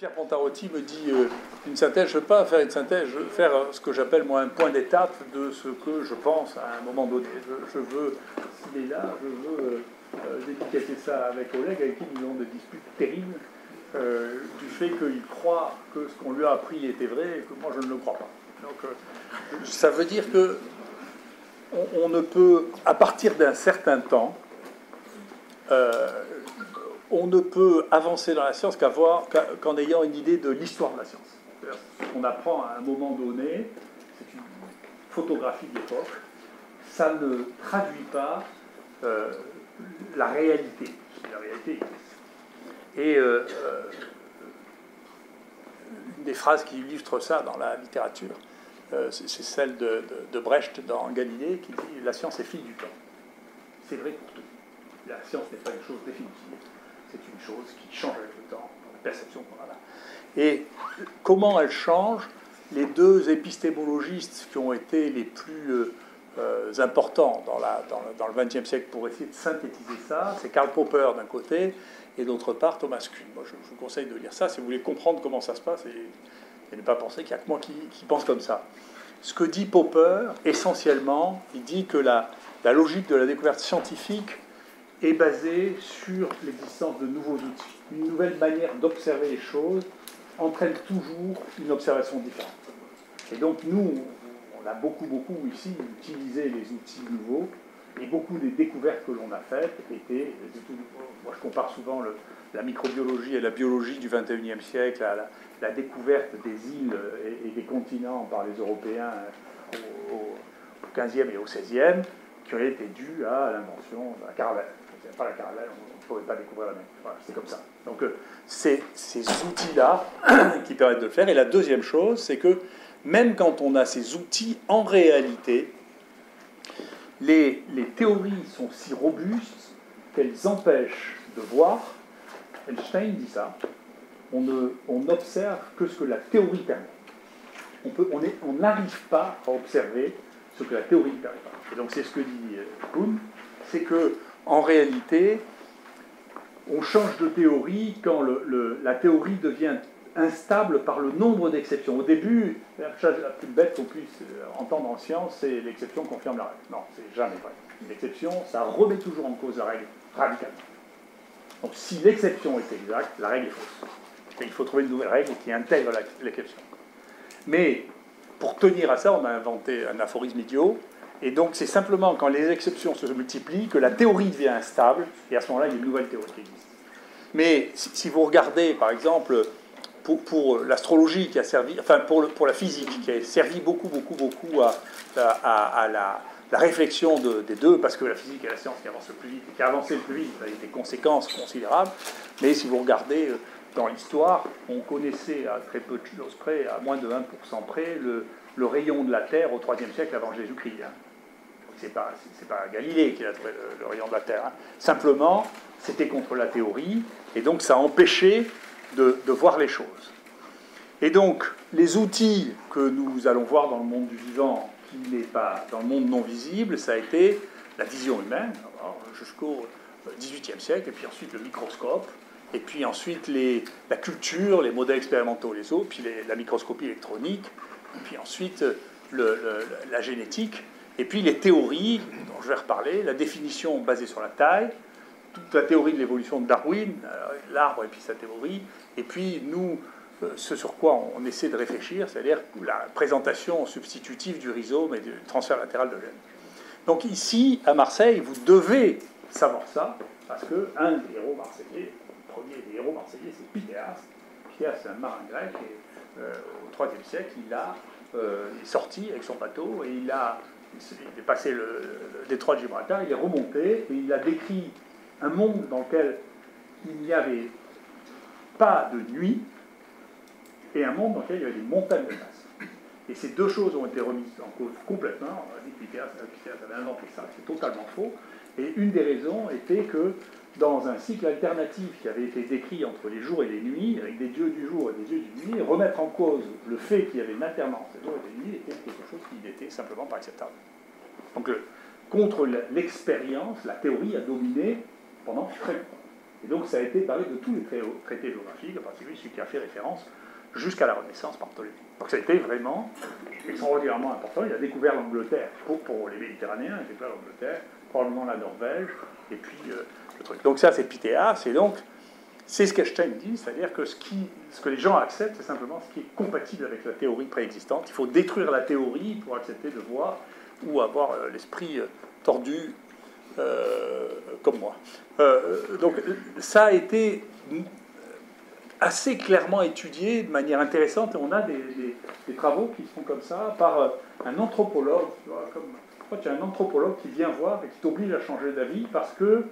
Pierre Pontarotti me dit une synthèse, je ne veux pas faire une synthèse, je veux faire ce que j'appelle moi un point d'étape de ce que je pense à un moment donné. Je veux, s'il est là, je veux dédicacer ça avec Oleg, avec qui nous avons des disputes terribles, du fait qu'il croit que ce qu'on lui a appris était vrai et que moi je ne le crois pas. Donc ça veut dire que on ne peut, à partir d'un certain temps, on ne peut avancer dans la science qu'en ayant une idée de l'histoire de la science. On apprend à un moment donné, c'est une photographie de l'époque, ça ne traduit pas la réalité. La réalité existe. Et une des phrases qui illustre ça dans la littérature, c'est celle de Brecht dans Galilée, qui dit « La science est fille du temps ». C'est vrai pour tout. La science n'est pas une chose définitive. C'est une chose qui change avec le temps, la perception qu'on en a. Et comment elle change? Les deux épistémologistes qui ont été les plus importants dans le XXe siècle pour essayer de synthétiser ça, c'est Karl Popper d'un côté, et d'autre part Thomas Kuhn. Moi, je vous conseille de lire ça si vous voulez comprendre comment ça se passe et ne pas penser qu'il n'y a que moi qui pense comme ça. Ce que dit Popper, essentiellement, il dit que la logique de la découverte scientifique est basée sur l'existence de nouveaux outils. Une nouvelle manière d'observer les choses entraîne toujours une observation différente. Et donc nous, on a beaucoup ici utilisé les outils nouveaux, et beaucoup des découvertes que l'on a faites étaient, moi je compare souvent la microbiologie et la biologie du XXIe siècle à la découverte des îles et des continents par les Européens au XVe et au XVIe, qui ont été dues à l'invention de la caravelle. Pas la caravelle, on ne pourrait pas découvrir la même. Voilà, c'est comme ça. Donc, c'est ces outils-là qui permettent de le faire. Et la deuxième chose, c'est que même quand on a ces outils, en réalité, les théories sont si robustes qu'elles empêchent de voir. Einstein dit ça. On n'observe que ce que la théorie permet. On n'arrive pas à observer ce que la théorie ne permet pas. Et donc, c'est ce que dit Kuhn, c'est que en réalité, on change de théorie quand la théorie devient instable par le nombre d'exceptions. Au début, la chose la plus bête qu'on puisse entendre en science, c'est l'exception confirme la règle. Non, c'est jamais vrai. L'exception, ça remet toujours en cause la règle radicalement. Donc si l'exception est exacte, la règle est fausse. Et il faut trouver une nouvelle règle qui intègre l'exception. Mais pour tenir à ça, on a inventé un aphorisme idiot. Et donc, c'est simplement quand les exceptions se multiplient que la théorie devient instable, et à ce moment-là, il y a une nouvelle théorie qui existe. Mais si vous regardez, par exemple, pour l'astrologie qui a servi, enfin pour la physique, qui a servi beaucoup à la réflexion des deux, parce que la physique est la science qui avance le plus vite, et qui a avancé le plus vite, avec des conséquences considérables. Mais si vous regardez dans l'histoire, on connaissait à très peu de choses près, à moins de 1% près, le rayon de la Terre au IIIe siècle avant Jésus-Christ. C'est pas Galilée qui a trouvé le rayon de la Terre. Hein. Simplement, c'était contre la théorie, et donc ça empêchait de voir les choses. Et donc, les outils que nous allons voir dans le monde du vivant, qui n'est pas dans le monde non visible, ça a été la vision humaine, jusqu'au XVIIIe siècle, et puis ensuite le microscope, et puis ensuite la culture, les modèles expérimentaux, les autres, puis la microscopie électronique, et puis ensuite la génétique, et puis les théories, dont je vais reparler, la définition basée sur la taille, toute la théorie de l'évolution de Darwin, l'arbre et puis sa théorie, et puis nous, ce sur quoi on essaie de réfléchir, c'est-à-dire la présentation substitutive du rhizome et du transfert latéral de gènes. Donc ici, à Marseille, vous devez savoir ça, parce qu'un des héros marseillais, le premier des héros marseillais, c'est Pythéas. Pythéas, c'est un marin grec, et au IIIe siècle, il est sorti avec son bateau, et il est passé le détroit de Gibraltar, il est remonté, et il a décrit un monde dans lequel il n'y avait pas de nuit, et un monde dans lequel il y avait des montagnes de glace. Et ces deux choses ont été remises en cause complètement. On a dit que Pythéas avait inventé ça, c'est totalement faux. Et une des raisons était que dans un cycle alternatif qui avait été décrit entre les jours et les nuits, avec des dieux du jour et des dieux du nuit, remettre en cause le fait qu'il y avait une alternance des jours et des nuits était quelque chose qui n'était simplement pas acceptable. Donc contre l'expérience, la théorie a dominé pendant très longtemps. Et donc ça a été parlé de tous les traités géographiques, en particulier celui qui a fait référence jusqu'à la Renaissance par Ptolémée. Donc ça a été vraiment extraordinairement important. Il a découvert l'Angleterre pour les Méditerranéens, il a découvert l'Angleterre, probablement la Norvège, et puis le truc. Donc ça c'est Pythéas, et donc c'est ce qu'Einstein dit, c'est-à-dire que ce que les gens acceptent, c'est simplement ce qui est compatible avec la théorie préexistante. Il faut détruire la théorie pour accepter de voir ou avoir l'esprit tordu comme moi. Donc ça a été assez clairement étudié de manière intéressante, et on a des travaux qui se font comme ça par un anthropologue. Tu vois, il y a un anthropologue qui vient voir et qui t'oblige à changer d'avis parce que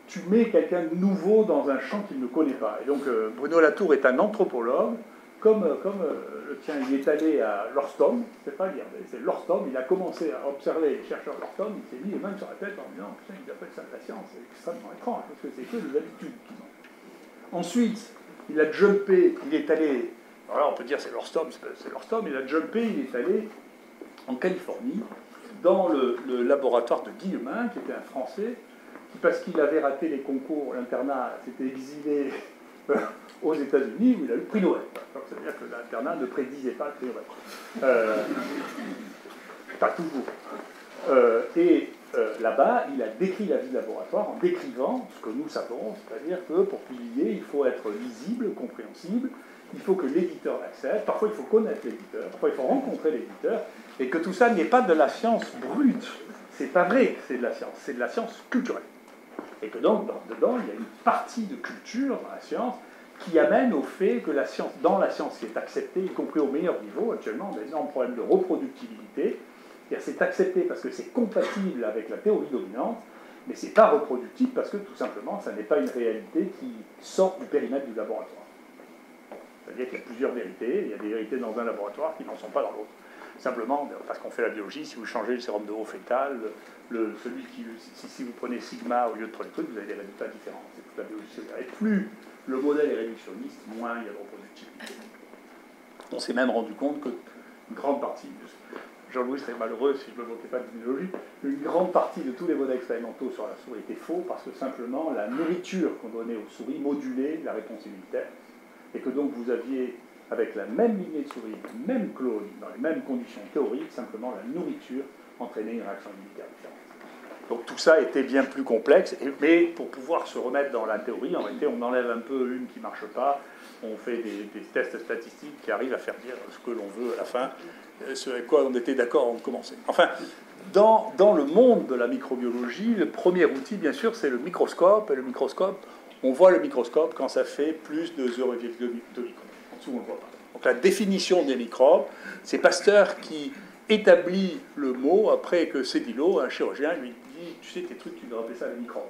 tu mets quelqu'un de nouveau dans un champ qu'il ne connaît pas. Et donc Bruno Latour est un anthropologue, comme le tien. Il est allé à Lorstom, c'est pas dire, c'est Lorstom, il a commencé à observer les chercheurs de Lorstom, il s'est mis les mains sur la tête en disant « Putain, ils appellent ça de la science, c'est extrêmement étrange, parce que c'est que des habitudes qu'ils ont. » Ensuite, il a jumpé, il est allé, alors là on peut dire c'est Lorstom, il a jumpé, il est allé en Californie, dans le laboratoire de Guillemin, qui était un Français, qui, parce qu'il avait raté les concours, l'internat s'était exilé aux États-Unis, où il a eu le prix Nobel. Donc ça veut dire que l'internat ne prédisait pas le prix Nobel. Pas toujours. Là-bas, il a décrit la vie de laboratoire en décrivant ce que nous savons, c'est-à-dire que pour publier, il faut être lisible, compréhensible, il faut que l'éditeur l'accepte, parfois il faut connaître l'éditeur, parfois il faut rencontrer l'éditeur, et que tout ça n'est pas de la science brute. C'est pas vrai que c'est de la science, c'est de la science culturelle. Et que donc, dedans, il y a une partie de culture dans la science qui amène au fait que la science, dans la science qui est acceptée, y compris au meilleur niveau, actuellement, on a d'énormes problèmes de reproductibilité. C'est accepté parce que c'est compatible avec la théorie dominante, mais c'est pas reproductible parce que tout simplement, ça n'est pas une réalité qui sort du périmètre du laboratoire. C'est-à-dire qu'il y a plusieurs vérités, il y a des vérités dans un laboratoire qui n'en sont pas dans l'autre. Simplement, parce qu'on fait la biologie, si vous changez le sérum de eau fétal, si vous prenez sigma au lieu de prenez truc, vous avez des résultats différents. C'est toute la biologie. Et plus le modèle est réductionniste, moins il y a de reproductibilité. On s'est même rendu compte que une grande partie, Jean-Louis serait malheureux si je ne me moquais pas d'immunologie, une grande partie de tous les modèles expérimentaux sur la souris étaient faux parce que simplement la nourriture qu'on donnait aux souris modulait la réponse immunitaire et que donc vous aviez, avec la même lignée de souris, le même clone, dans les mêmes conditions théoriques, simplement la nourriture entraînait une réaction immunitaire différente. Donc tout ça était bien plus complexe, mais pour pouvoir se remettre dans la théorie, en réalité, on enlève un peu une qui ne marche pas, on fait des tests statistiques qui arrivent à faire dire ce que l'on veut à la fin, ce avec quoi on était d'accord avant de commencer. Enfin, dans le monde de la microbiologie, le premier outil, bien sûr, c'est le microscope, et le microscope, on voit le microscope quand ça fait plus de 0,2 microns. En dessous, on ne le voit pas. Donc la définition des microbes, c'est Pasteur qui établit le mot après que Sédillo, un chirurgien, lui dit « Tu sais, tes trucs, tu devrais appeler ça les microbes. »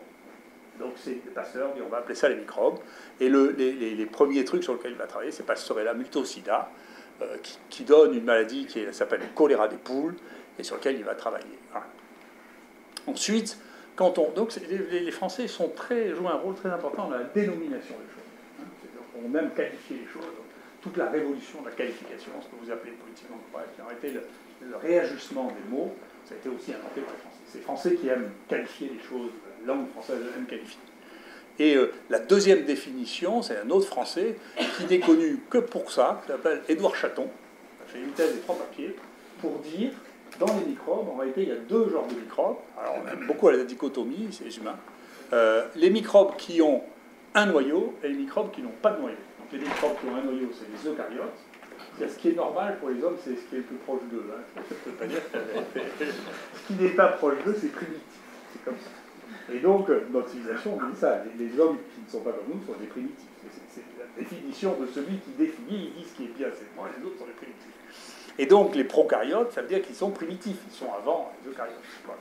Donc c'est Pasteur dit « On va appeler ça les microbes. » Et les premiers trucs sur lesquels il va travailler, c'est Pasteurella multocida, qui donne une maladie qui s'appelle le choléra des poules, et sur lequel il va travailler. Voilà. Ensuite, donc les Français jouent un rôle très important dans la dénomination des choses. On aime qualifier les choses. Toute la révolution de la qualification, ce que vous appelez politiquement correct, qui a été le réajustement des mots, ça a été aussi inventé par les Français. C'est les Français qui aiment qualifier les choses, la langue française aime qualifier. Et la deuxième définition, c'est un autre Français qui n'est connu que pour ça, qui s'appelle Édouard Chaton, qui a fait une thèse des 3 papiers, pour dire, dans les microbes, en réalité, il y a 2 genres de microbes. Alors on aime beaucoup la dichotomie, c'est les humains. Les microbes qui ont un noyau et les microbes qui n'ont pas de noyau. Donc les microbes qui ont un noyau, c'est les eucaryotes. Ce qui est normal pour les hommes, c'est ce qui est le plus proche d'eux. Hein. Ça ne veut pas dire ce qui n'est pas proche d'eux, c'est primitif. C'est comme ça. Et donc, notre civilisation, on dit ça. Les hommes qui ne sont pas comme nous sont des primitifs. C'est la définition de celui qui définit, il dit ce qui est bien, c'est moi, les autres sont des primitifs. Et donc, les prokaryotes, ça veut dire qu'ils sont primitifs. Ils sont avant les eucaryotes. Voilà.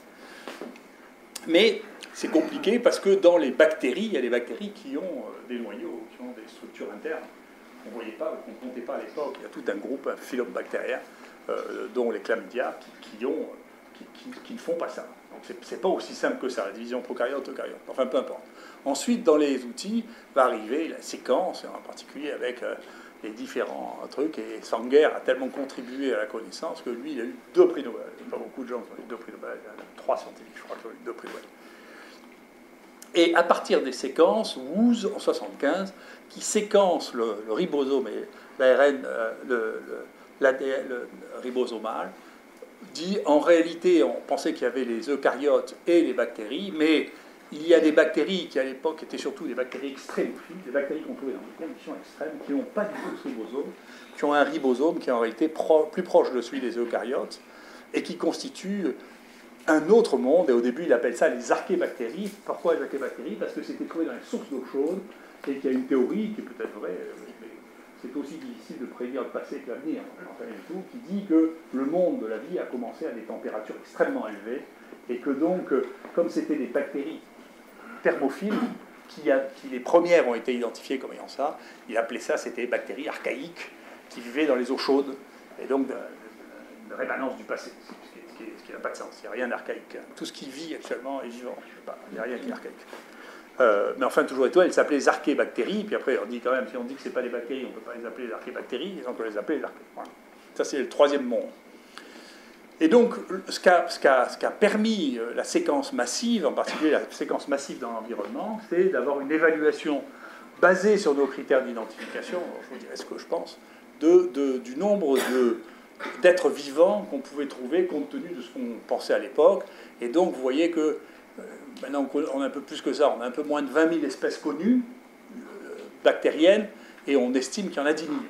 Mais c'est compliqué parce que dans les bactéries, il y a des bactéries qui ont des noyaux, qui ont des structures internes. On ne voyait pas, on ne comptait pas à l'époque. Il y a tout un groupe, un phylum bactérien, dont les chlamydia, qui ne font pas ça. Donc c'est pas aussi simple que ça, la division prokaryote-eucaryote. Enfin, peu importe. Ensuite, dans les outils, va arriver la séquence, en particulier avec les différents trucs. Et Sanger a tellement contribué à la connaissance que lui, il a eu 2 prix Nobel. Pas beaucoup de gens qui ont eu 2 prix Nobel. Il y a 3 scientifiques, je crois, qui ont eu 2 prix Nobel. Et à partir des séquences, Woose, en 1975, qui séquence le ribosome et l'ARN, le ribosomal, dit en réalité, on pensait qu'il y avait les eucaryotes et les bactéries, mais il y a des bactéries qui à l'époque étaient surtout des bactéries extrémophiles, des bactéries qu'on trouvait dans des conditions extrêmes, qui n'ont pas du tout ce ribosome, qui ont un ribosome qui est en réalité plus proche de celui des eucaryotes, et qui constitue un autre monde, et au début il appelle ça les archébactéries. Pourquoi les archébactéries? Parce que c'était trouvé dans les sources d'eau chaude, et qu'il y a une théorie qui est peut-être vraie, mais c'est aussi difficile de prédire le passé que l'avenir, qui dit que le monde de la vie a commencé à des températures extrêmement élevées, et que donc, comme c'était des bactéries thermophiles, qui les premières ont été identifiées comme ayant ça, il appelait ça, c'était des bactéries archaïques, qui vivaient dans les eaux chaudes, et donc une rémanence du passé. Ce qui n'a pas de sens, il n'y a rien d'archaïque. Tout ce qui vit actuellement est vivant, il n'y a rien qui est archaïque. Mais enfin, toujours étoile, elles s'appelaient les archébactéries, puis après, on dit quand même, si on dit que ce n'est pas des bactéries, on ne peut pas les appeler les archébactéries, donc on les appelait les archées. Voilà. Ça, c'est le troisième monde. Et donc, ce qu'a permis la séquence massive, en particulier la séquence massive dans l'environnement, c'est d'avoir une évaluation basée sur nos critères d'identification, je vous dirai ce que je pense, du nombre d'êtres vivants qu'on pouvait trouver compte tenu de ce qu'on pensait à l'époque. Et donc, vous voyez que maintenant, on a un peu plus que ça, on a un peu moins de 20 000 espèces connues, bactériennes, et on estime qu'il y en a 10 millions.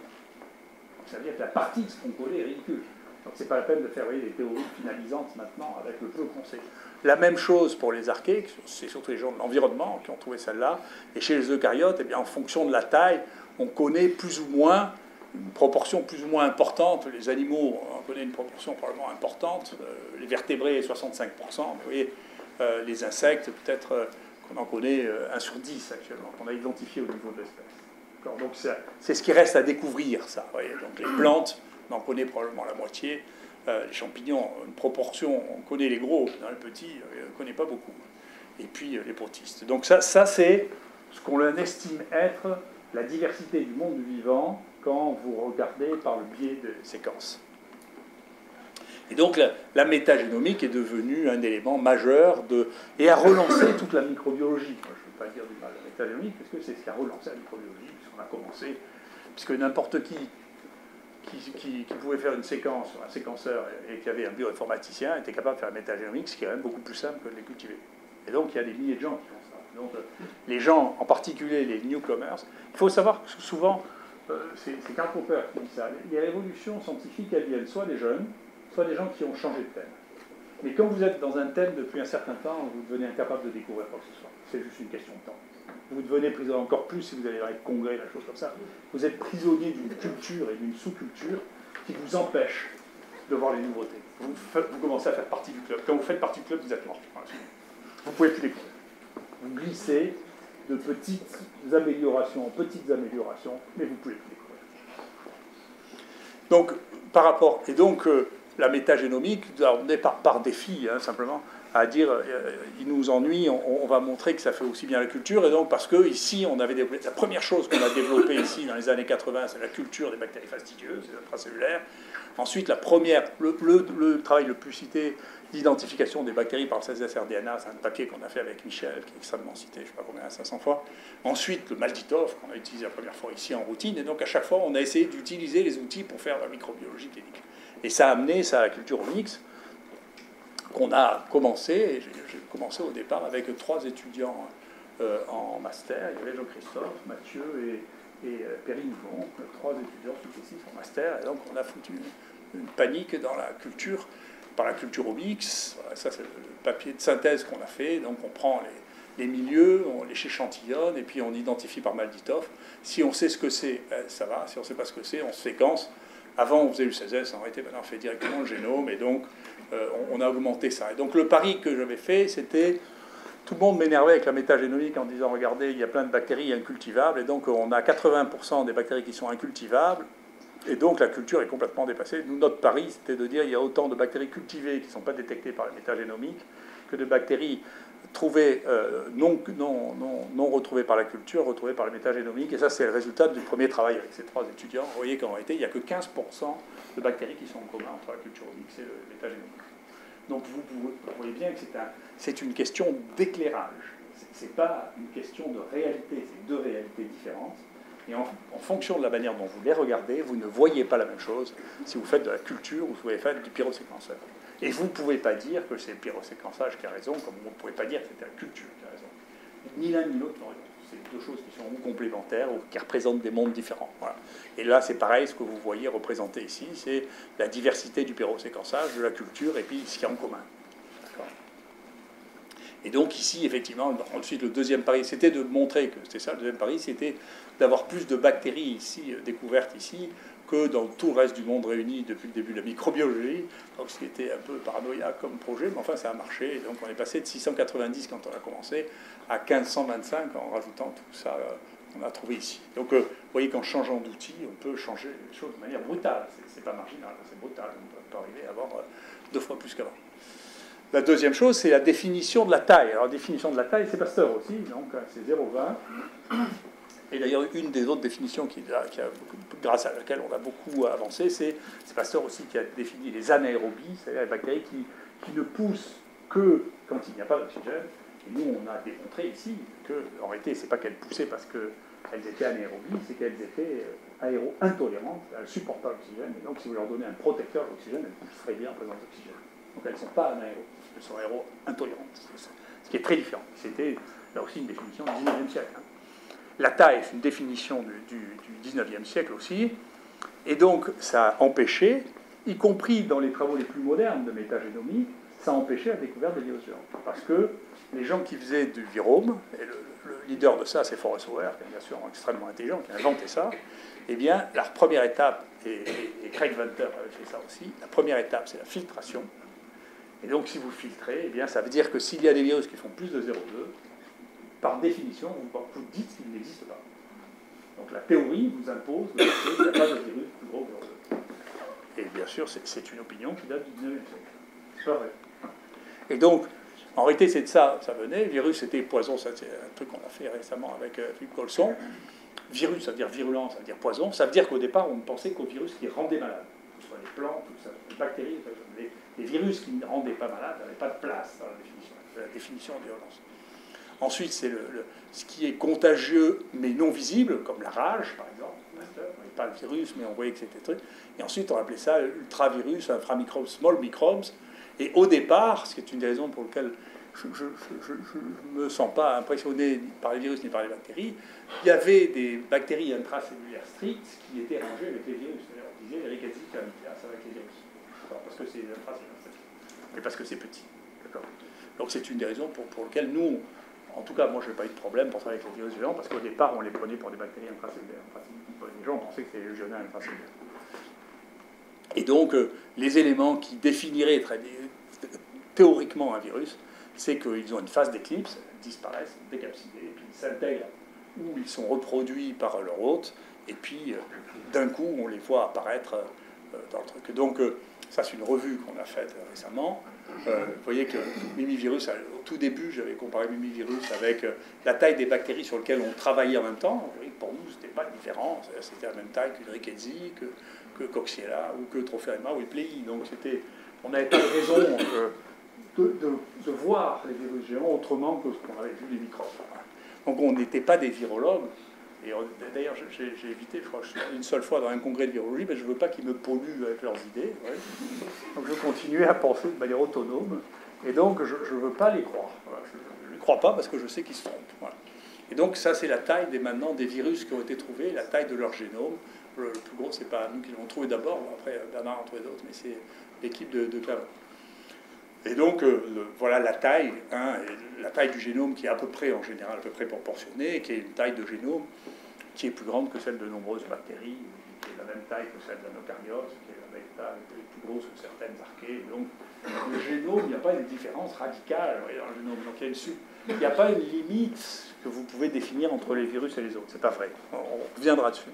Ça veut dire que la partie de ce qu'on connaît est ridicule. Donc c'est pas la peine de faire des théories finalisantes maintenant avec le peu qu'on sait. La même chose pour les archées, c'est surtout les gens de l'environnement qui ont trouvé celle-là. Et chez les eucaryotes, eh bien, en fonction de la taille, on connaît plus ou moins une proportion plus ou moins importante. Les animaux, on connaît une proportion probablement importante. Les vertébrés, 65%. Mais vous voyez, les insectes, peut-être qu'on en connaît 1 sur 10 actuellement, qu'on a identifié au niveau de l'espèce. Donc c'est ce qui reste à découvrir, ça. Vous voyez. Donc les plantes, on en connaît probablement la moitié. Les champignons, une proportion, on connaît les gros, dans les petits, on ne connaît pas beaucoup. Et puis les protistes. Donc ça c'est ce qu'on estime être la diversité du monde du vivant quand vous regardez par le biais de séquences. Et donc la métagénomique est devenue un élément majeur et a relancé toute la microbiologie. Moi, je ne veux pas dire du mal de la métagénomique, parce que c'est ce qui a relancé la microbiologie, puisqu'on a commencé, puisque n'importe qui pouvait faire une séquence sur un séquenceur et qui avait un bioinformaticien était capable de faire la métagénomique, ce qui est quand même beaucoup plus simple que de les cultiver. Et donc il y a des milliers de gens qui font ça. Donc les gens, en particulier les newcomers, il faut savoir que souvent, c'est Karl Popper qui dit ça, les révolutions scientifiques, elles viennent soit des jeunes, soit des gens qui ont changé de thème. Mais quand vous êtes dans un thème depuis un certain temps, vous devenez incapable de découvrir quoi que ce soit. C'est juste une question de temps. Vous devenez prisonnier encore plus si vous allez dans les congrès, la chose comme ça. Vous êtes prisonnier d'une culture et d'une sous-culture qui vous empêche de voir les nouveautés. Vous commencez à faire partie du club. Quand vous faites partie du club, vous êtes mort. Vous ne pouvez plus découvrir. Vous glissez de petites améliorations en petites améliorations, mais vous ne pouvez plus découvrir. Donc, par rapport... Et donc, la métagénomique, on est par défi, simplement, à dire il nous ennuie, on va montrer que ça fait aussi bien la culture, et donc parce que ici on avait développé, la première chose qu'on a développée ici dans les années 80, c'est la culture des bactéries fastidieuses, des intracellulaires. Ensuite, le travail le plus cité d'identification des bactéries par le CSS-RDNA, c'est un papier qu'on a fait avec Michel, qui est extrêmement cité, je ne sais pas combien, 500 fois. Ensuite, le Malditov, qu'on a utilisé la première fois ici en routine, et donc à chaque fois on a essayé d'utiliser les outils pour faire la microbiologie clinique. Et ça a amené ça à la culture Omix, qu'on a commencé, et j'ai commencé au départ avec 3 étudiants en master. Il y avait Jean-Christophe, Mathieu et Perrine Mouvon, 3 étudiants successifs en master. Et donc on a foutu une panique dans la culture, par la culture Omix. Voilà, ça c'est le papier de synthèse qu'on a fait. Donc on prend les milieux, on les échantillonne, et puis on identifie par Malditov. Si on sait ce que c'est, ça va. Si on ne sait pas ce que c'est, on séquence. Avant, on faisait le CSS, en réalité, maintenant on fait directement le génome, et donc on a augmenté ça. Et donc le pari que j'avais fait, c'était... Tout le monde m'énervait avec la métagénomique en disant, regardez, il y a plein de bactéries incultivables, et donc on a 80% des bactéries qui sont incultivables, et donc la culture est complètement dépassée. Nous, notre pari, c'était de dire, il y a autant de bactéries cultivées qui ne sont pas détectées par la métagénomique que de bactéries trouvées, non retrouvées par la culture, retrouvées par la métagénomique. Et ça, c'est le résultat du premier travail avec ces 3 étudiants. Vous voyez qu'en réalité, il n'y a que 15% de bactéries qui sont en commun entre la culture omique et le métagénomique. Donc vous voyez bien que c'est une question d'éclairage. Ce n'est pas une question de réalité, c'est deux réalités différentes. Et en fonction de la manière dont vous les regardez, vous ne voyez pas la même chose si vous faites de la culture ou si vous faites du pyroséquençage. Et vous ne pouvez pas dire que c'est le pyroséquençage qui a raison, comme vous ne pouvez pas dire que c'était la culture qui a raison. Ni l'un ni l'autre n'ont raison. C'est deux choses qui sont ou complémentaires ou qui représentent des mondes différents. Voilà. Et là, c'est pareil, ce que vous voyez représenté ici, c'est la diversité du pyroséquençage, de la culture, et puis ce qu'il y a en commun. Et donc ici, effectivement, ensuite le deuxième pari, c'était de montrer que c'était ça, le deuxième pari, c'était d'avoir plus de bactéries ici, découvertes ici, que dans tout le reste du monde réuni depuis le début de la microbiologie. Donc ce qui était un peu paranoïaque comme projet, mais enfin ça a marché. Et donc on est passé de 690 quand on a commencé à 1525 en rajoutant tout ça qu'on a trouvé ici. Donc vous voyez qu'en changeant d'outil, on peut changer les choses de manière brutale. C'est pas marginal, c'est brutal. On peut arriver à avoir 2 fois plus qu'avant. La deuxième chose, c'est la définition de la taille. Alors, la définition de la taille, c'est Pasteur aussi, donc c'est 0,20. Et d'ailleurs, une des autres définitions grâce à laquelle on a beaucoup avancé, c'est Pasteur aussi qui a défini les anaérobies, c'est-à-dire les bactéries qui ne poussent que quand il n'y a pas d'oxygène. Et nous, on a démontré ici qu'en réalité, ce n'est pas qu'elles poussaient parce qu'elles étaient anaérobies, c'est qu'elles étaient aéro-intolérantes, elles ne supportent pas l'oxygène. Et donc, si vous leur donnez un protecteur d'oxygène, elles pousseraient bien en présence d'oxygène. Donc elles ne sont pas anaérobies, elles sont aéro-intolérantes. Ce qui est très différent. C'était là aussi une définition du 19e siècle. La taille, c'est une définition du 19e siècle aussi. Et donc, ça a empêché, y compris dans les travaux les plus modernes de métagénomie, ça a empêché la découverte des virus géants. Parce que les gens qui faisaient du virome, et le leader de ça, c'est Forrest Hauer, qui est bien sûr extrêmement intelligent, qui a inventé ça, eh bien, la première étape, et Craig Venter avait fait ça aussi, la première étape, c'est la filtration. Et donc, si vous filtrez, eh bien, ça veut dire que s'il y a des virus qui font plus de 0,2, par définition, vous dites qu'ils n'existent pas. Donc, la théorie vous impose qu'il n'y a pas de virus plus gros que 0,2. Et bien sûr, c'est une opinion qui date du 19e siècle. C'est pas vrai. Et donc, en réalité, c'est de ça ça venait. Le virus, c'était poison. Ça, c'est un truc qu'on a fait récemment avec Philippe Colson. Virus, ça veut dire virulence, ça veut dire poison. Ça veut dire qu'au départ, on ne pensait qu'aux virus qui rendaient malade. Que ce soit les plantes, tout ça, les bactéries, les virus qui ne rendaient pas malade n'avaient pas de place dans la définition de virulence. Ensuite, c'est ce qui est contagieux mais non visible, comme la rage, par exemple. On n'avait pas le virus, mais on voyait que c'était truc. Et ensuite, on appelait ça ultravirus, inframicrobes, small microbes. Et au départ, ce qui est une des raisons pour lesquelles je ne me sens pas impressionné ni par les virus ni par les bactéries, il y avait des bactéries intracellulaires strictes qui étaient rangées avec les virus. On disait les Rickettsia calamiteas avec les virus. Parce que c'est intracellulaire strictes. Mais parce que c'est petit. Donc c'est une des raisons pour lesquelles nous, en tout cas moi je n'ai pas eu de problème pour travailler avec les virus géants, parce qu'au départ on les prenait pour des bactéries intracellulaires. Les gens pensaient que c'était légionnaire intracellulaire. Et donc les éléments qui définiraient théoriquement un virus, c'est qu'ils ont une phase d'éclipse, ils disparaissent, décapsidés, et puis ils s'intègrent, ou ils sont reproduits par leur hôte, et puis d'un coup on les voit apparaître dans le truc. Donc ça c'est une revue qu'on a faite récemment. Vous voyez que Mimivirus, au tout début j'avais comparé Mimivirus avec la taille des bactéries sur lesquelles on travaillait en même temps. Vous voyez que pour nous c'était pas différent, c'était la même taille qu'une Rickettsia, que Coxiella, ou que Trophérema, ou Eplei. Donc on n'avait pas de raison de voir les virus géants autrement que ce qu'on avait vu les microbes. Donc on n'était pas des virologues. Et d'ailleurs, j'ai évité, je crois, une seule fois dans un congrès de virologie, mais je ne veux pas qu'ils me polluent avec leurs idées. Ouais. Donc je continuais à penser de manière autonome, et donc je ne veux pas les croire. Voilà. Je ne les crois pas parce que je sais qu'ils se trompent. Voilà. Et donc ça, c'est la taille maintenant des virus qui ont été trouvés, la taille de leur génome. Le plus gros, c'est pas nous qui l'avons trouvé d'abord, après Bernard a trouvé d'autres, mais c'est l'équipe de Clavin. Et donc, voilà la taille, la taille du génome qui est à peu près, en général, à peu près proportionnée, et qui est une taille de génome qui est plus grande que celle de nombreuses bactéries, qui est la même taille que celle d'un eucaryote, qui est la même taille, plus grosse que certaines archées. Donc, le génome, il n'y a pas une différence radicale dans le génome. Donc, il n'y a pas une limite que vous pouvez définir entre les virus et les autres. C'est pas vrai. On reviendra dessus.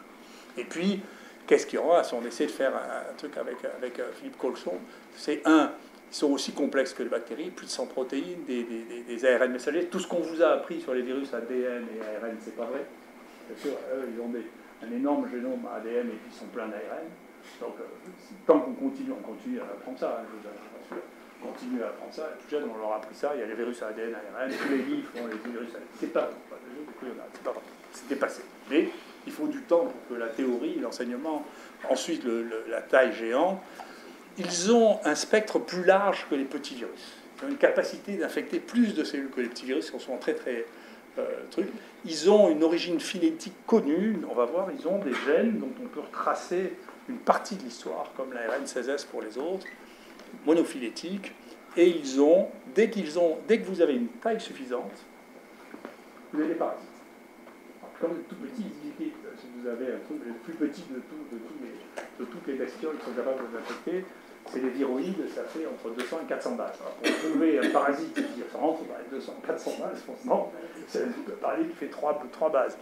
Et puis, qu'est-ce qu'il y aura si on essaie de faire un truc avec Philippe Colson? C'est ils sont aussi complexes que les bactéries, plus de 100 protéines, des ARN messagers. Tout ce qu'on vous a appris sur les virus ADN et ARN, c'est pas vrai. Bien sûr, eux, ils ont un énorme génome ADN et puis ils sont pleins d'ARN. Donc, tant qu'on continue, on continue à apprendre ça, je vous assure. continué à apprendre ça. Tout jeune, on leur a appris ça. Il y a les virus à ADN, ARN, tous les livres font les virus à ADN. C'est pas grave. C'est dépassé. Mais il faut du temps pour que la théorie, l'enseignement, ensuite la taille géante, ils ont un spectre plus large que les petits virus. Ils ont une capacité d'infecter plus de cellules que les petits virus, qui sont très très trucs. Ils ont une origine phylétique connue, on va voir, ils ont des gènes dont on peut retracer une partie de l'histoire, comme l'ARN 16S pour les autres, monophylétiques, et ils ont, dès que vous avez une taille suffisante, vous avez des parasites. Alors, comme les tout petits, si vous avez un truc le plus petit de toutes les bestioles qui sont capables de vous infecter, c'est les viroïdes, ça fait entre 200 et 400 bases. Alors, pour trouver un parasite qui rentre dans les 200 400 bases, forcément, c'est un parasite qui fait 3 bases.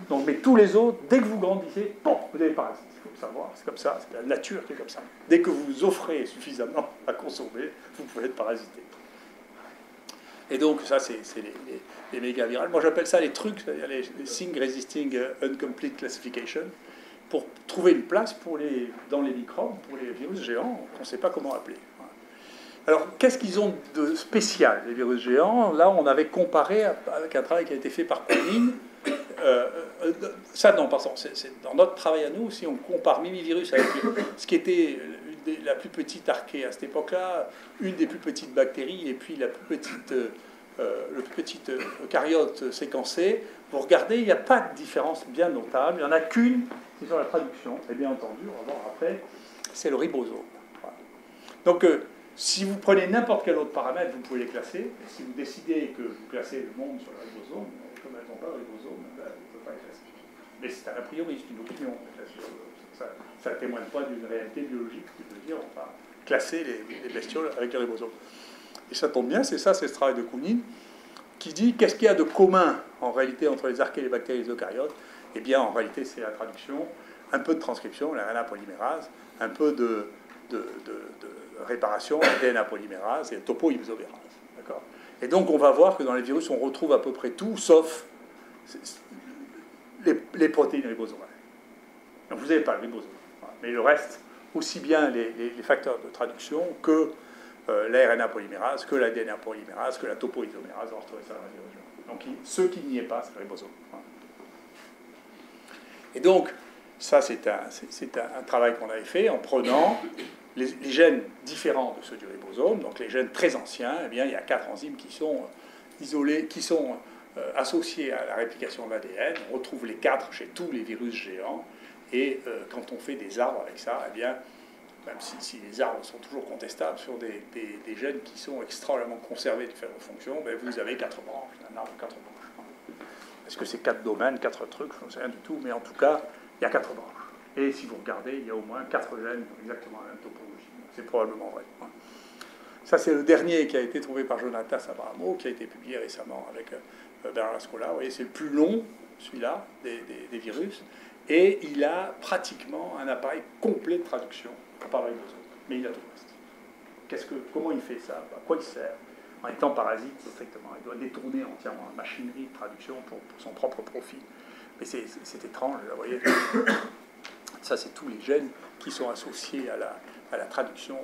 Donc, mais tous les autres, dès que vous grandissez, bon, vous avez des parasites. Il faut le savoir, c'est comme ça, c'est la nature qui est comme ça. Dès que vous offrez suffisamment à consommer, vous pouvez être parasité. Et donc, ça, c'est les méga virales. Moi, j'appelle ça les trucs, c'est-à-dire les Thing Resisting Incomplete Classification, pour trouver une place dans les microbes, pour les virus géants, qu'on ne sait pas comment appeler. Alors, qu'est-ce qu'ils ont de spécial, les virus géants? Là, on avait comparé avec un travail qui a été fait par Corinne. Ça, non, pardon, c'est dans notre travail à nous, si on compare mimivirus avec ce qui était la plus petite archée à cette époque-là, une des plus petites bactéries, et puis le plus petit eucaryote séquencé, vous regardez, il n'y a pas de différence bien notable. Il n'y en a qu'une, c'est sur la traduction. Et bien entendu, on va voir après, c'est le ribosome. Voilà. Donc, si vous prenez n'importe quel autre paramètre, vous pouvez les classer. Et si vous décidez que vous classez le monde sur le ribosome, comme elles n'ont pas le ribosome, ben, vous ne pouvez pas les classer. Mais c'est un a priori, c'est une opinion. Ça ne témoigne pas d'une réalité biologique qui veut dire on va classer les bestioles avec le ribosome. Et ça tombe bien, c'est ce travail de Kounine, qui dit qu'est-ce qu'il y a de commun en réalité entre les archées, les bactéries et les eucaryotes. Eh bien, en réalité, c'est la traduction, un peu de transcription, la RNA polymérase, un peu de réparation, la DNA polymérase et topoisomérase. D'accord ? Et donc, on va voir que dans les virus, on retrouve à peu près tout, sauf les protéines ribosomales. Donc, vous n'avez pas le ribosome. Mais le reste, aussi bien les facteurs de traduction que la RNA polymérase, que la DNA polymérase, que la topoisomérase, on retrouve ça dans les virus. Donc, ceux qui n'y est pas, c'est le ribosome. Et donc, ça, c'est un travail qu'on avait fait en prenant les gènes différents de ceux du ribosome. Donc, les gènes très anciens, eh bien, il y a 4 enzymes qui sont isolés, qui sont associés à la réplication de l'ADN. On retrouve les 4 chez tous les virus géants. Et quand on fait des arbres avec ça, eh bien, même si les arbres sont toujours contestables sur des gènes qui sont extrêmement conservés de faire leur fonction, ben vous avez 4 branches, un arbre 4 branches. Est-ce que c'est 4 domaines, 4 trucs? Je ne sais rien du tout, mais en tout cas, il y a 4 branches. Et si vous regardez, il y a au moins 4 gènes qui ont exactement la même topologie. C'est probablement vrai. Ça, c'est le dernier qui a été trouvé par Jonatas Abramo, qui a été publié récemment avec Bernard Lascola. Vous voyez, c'est le plus long, celui-là, des virus. Et il a pratiquement un appareil complet de traduction par le ribosome. Mais il a tout le reste. Comment il fait ça? À quoi il sert? En étant parasite, strictement. Il doit détourner entièrement la machinerie de traduction pour son propre profit. Mais c'est étrange, vous voyez. Ça, c'est tous les gènes qui sont associés à la traduction.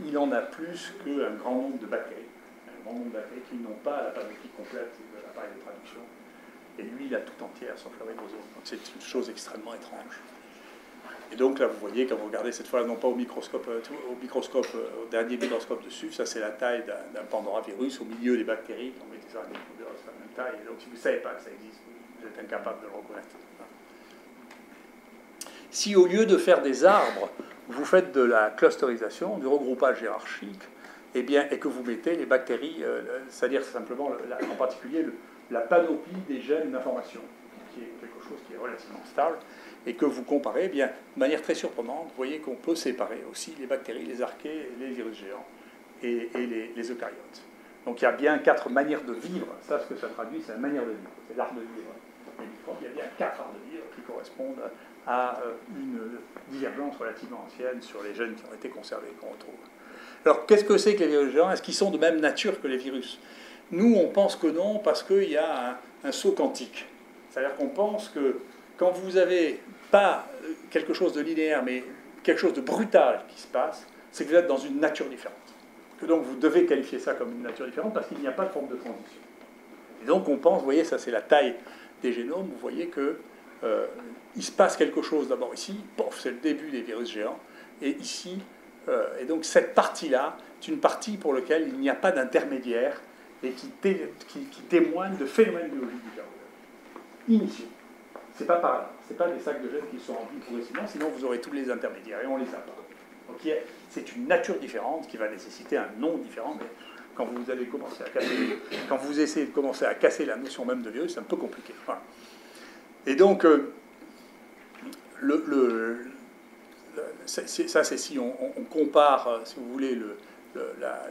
Il en a plus qu'un grand nombre de bactéries. Un grand nombre de bactéries qui n'ont pas la panoplie complète de l'appareil de traduction. Et lui, il a tout entière, sauf le ribosome. Donc c'est une chose extrêmement étrange. Et donc là, vous voyez, quand vous regardez cette fois-là, non pas au microscope, au dernier microscope dessus, ça c'est la taille d'un pandoravirus au milieu des bactéries. On met des araignées de la même taille. Et donc si vous ne savez pas que ça existe, vous êtes incapable de le reconnaître. Si au lieu de faire des arbres, vous faites de la clusterisation, du regroupage hiérarchique, eh bien, et que vous mettez les bactéries, c'est-à-dire simplement, en particulier, la panoplie des gènes d'information, qui est quelque chose qui est relativement stable, et que vous comparez, eh bien, de manière très surprenante, vous voyez qu'on peut séparer aussi les bactéries, les archées, les virus géants et les eucaryotes. Donc il y a bien 4 manières de vivre. Ça, ce que ça traduit, c'est la manière de vivre. C'est l'art de vivre. Il y a bien 4 arts de vivre qui correspondent à une divergence relativement ancienne sur les gènes qui ont été conservés, qu'on retrouve. Alors, qu'est-ce que c'est que les virus géants? Est-ce qu'ils sont de même nature que les virus? Nous, on pense que non, parce qu'il y a un saut quantique. C'est-à-dire qu'on pense que quand vous n'avez pas quelque chose de linéaire, mais quelque chose de brutal qui se passe, c'est que vous êtes dans une nature différente. que donc vous devez qualifier ça comme une nature différente parce qu'il n'y a pas de forme de transition. Et donc on pense, vous voyez, ça c'est la taille des génomes, vous voyez que il se passe quelque chose d'abord ici, pof, c'est le début des virus géants, et ici, et donc cette partie-là, c'est une partie pour laquelle il n'y a pas d'intermédiaire et qui témoigne de phénomènes biologiques différents, initiaux. C'est pas par là, c'est pas des sacs de gènes qui sont remplis progressivement, sinon vous aurez tous les intermédiaires et on les a pas. Donc c'est une nature différente qui va nécessiter un nom différent, mais quand vous allez commencer à casser, quand vous essayez de commencer à casser la notion même de virus, c'est un peu compliqué. Voilà. Et donc, ça c'est si on compare, si vous voulez, la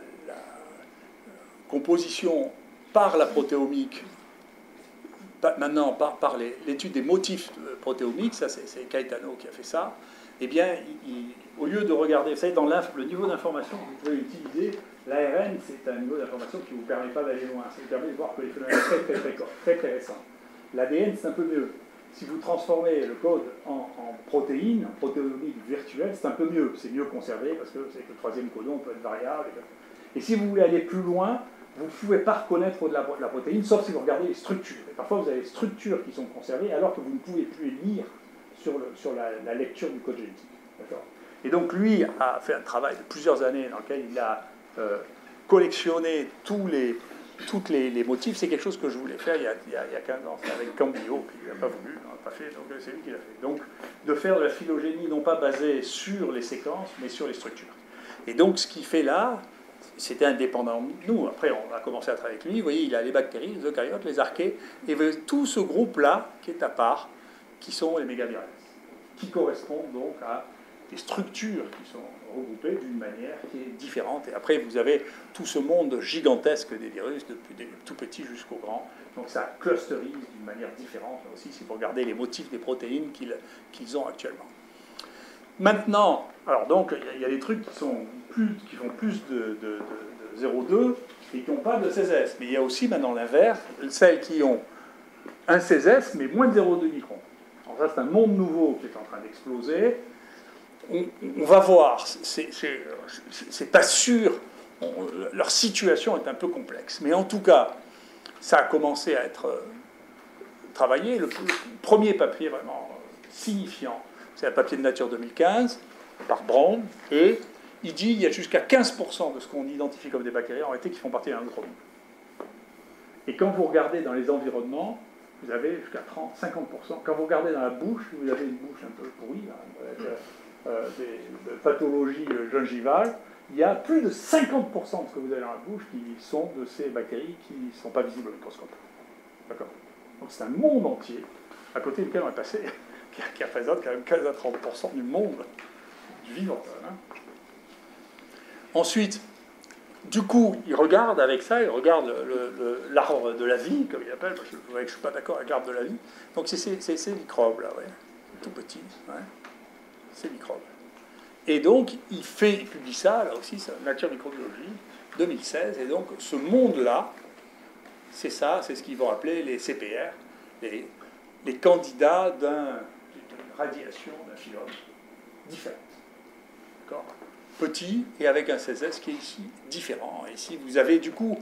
composition par la protéomique, maintenant par l'étude des motifs protéomiques, ça c'est Caetano qui a fait ça, eh bien, au lieu de regarder, vous savez, dans le niveau d'information que vous pouvez utiliser, l'ARN, c'est un niveau d'information qui ne vous permet pas d'aller loin, ça vous permet de voir que les phénomènes sont très récents. L'ADN, c'est un peu mieux. Si vous transformez le code en protéines, en protéomique virtuelle, c'est un peu mieux. C'est mieux conservé parce que c'est que le troisième codon peut être variable. Et si vous voulez aller plus loin, vous ne pouvez pas reconnaître de la protéine, sauf si vous regardez les structures. Et parfois, vous avez des structures qui sont conservées alors que vous ne pouvez plus les lire sur la lecture du code génétique. Et donc, lui a fait un travail de plusieurs années dans lequel il a collectionné tous les motifs. C'est quelque chose que je voulais faire il y a 15 ans, avec Cambio, puis il n'a pas voulu, on n'a pas fait, donc c'est lui qui l'a fait. Donc, de faire de la phylogénie non pas basée sur les séquences, mais sur les structures. Et donc, ce qu'il fait là, c'était indépendant de nous. Après, on a commencé à travailler avec lui. Vous voyez, il a les bactéries, les eucaryotes, les archées, et tout ce groupe-là, qui est à part, qui sont les mégavirales, qui correspondent donc à des structures qui sont regroupées d'une manière qui est différente. Et après, vous avez tout ce monde gigantesque des virus, depuis des tout petits jusqu'aux grands. Donc ça clusterise d'une manière différente, là aussi, si vous regardez les motifs des protéines qu'ils ont actuellement. Maintenant, alors donc, il y a des trucs qui font plus de 0,2 et qui n'ont pas de 16S. Mais il y a aussi maintenant l'inverse, celles qui ont un 16S, mais moins de 0,2 microns. Alors ça, c'est un monde nouveau qui est en train d'exploser. On va voir, c'est pas sûr, leur situation est un peu complexe. Mais en tout cas, ça a commencé à être travaillé. Le premier papier vraiment signifiant, c'est un papier de Nature 2015, par Brown, et il dit qu'il y a jusqu'à 15% de ce qu'on identifie comme des bactéries en réalité qui font partie d'un autre monde. Et quand vous regardez dans les environnements, vous avez jusqu'à 30-50%. Quand vous regardez dans la bouche, vous avez une bouche un peu pourrie, là, de pathologie gingivale, il y a plus de 50% de ce que vous avez dans la bouche qui sont de ces bactéries qui ne sont pas visibles au microscope. D'accord ? Donc c'est un monde entier, à côté duquel on est passé, qui représente quand même 15 à 30% du monde, du vivant. Hein. Ensuite, du coup, il regarde avec ça, il regarde l'arbre de la vie, comme il appelle, parce que je ne suis pas d'accord avec l'arbre de la vie. Donc c'est ces microbes-là, ouais, tout petits. Ouais. Ces microbes. Et donc, il publie ça, là aussi, c'est Nature Microbiologie, 2016, et donc ce monde-là, c'est ça, c'est ce qu'ils vont appeler les CPR, les candidats d'une radiation d'un phylum différente. D'accord ? Petit et avec un 16S qui est ici différent. Et ici, vous avez du coup,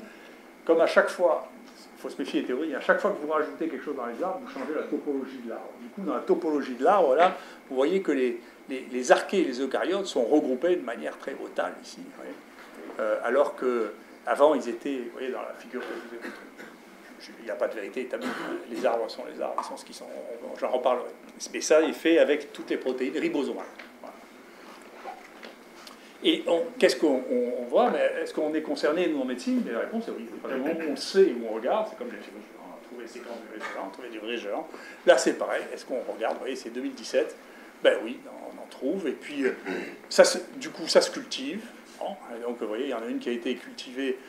comme à chaque fois, il faut se méfier des théories, à chaque fois que vous rajoutez quelque chose dans les arbres, vous changez la topologie de l'arbre. Du coup, dans la topologie de l'arbre, là, vous voyez que les archées et les eucaryotes sont regroupés de manière très brutale ici. Alors qu'avant, ils étaient, vous voyez, dans la figure que je vous ai montrée. Il n'y a pas de vérité établie. Les arbres sont les arbres, ils sont ce qu'ils sont. J'en reparlerai. Mais ça est fait avec toutes les protéines ribosomales. Voilà. Et qu'est-ce qu'on voit? Est-ce qu'on est concerné, nous, en médecine? La réponse est oui. On sait où on regarde, c'est comme les virus géants. On a trouvé les séquences de virus géants, on a trouvé des vrais géants. Là, c'est pareil. Est-ce qu'on regarde? Vous voyez, c'est 2017. Ben oui, on en trouve. Et puis, du coup, ça se cultive. Et donc, vous voyez, il y en a une qui a été cultivée.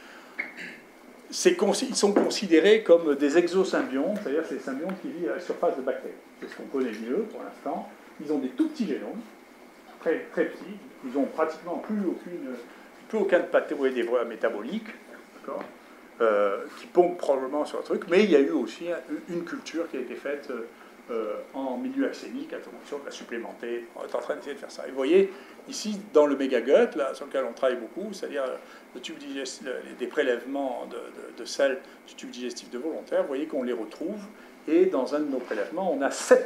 Ils sont considérés comme des exosymbiontes, c'est-à-dire ces symbiontes qui vivent à la surface de bactéries. C'est ce qu'on connaît le mieux pour l'instant. Ils ont des tout petits génomes, très, très petits. Ils n'ont pratiquement plus aucun pathologie des voies métaboliques, d'accord, qui pompent probablement sur le truc. Mais il y a eu aussi une culture qui a été faite en milieu acénique à condition de la supplémenter. On est en train d'essayer de faire ça. Et vous voyez, ici, dans le mégagut, là, sur lequel on travaille beaucoup, c'est-à-dire des prélèvements de sel du tube digestif de volontaire, vous voyez qu'on les retrouve. Et dans un de nos prélèvements, on a 7%.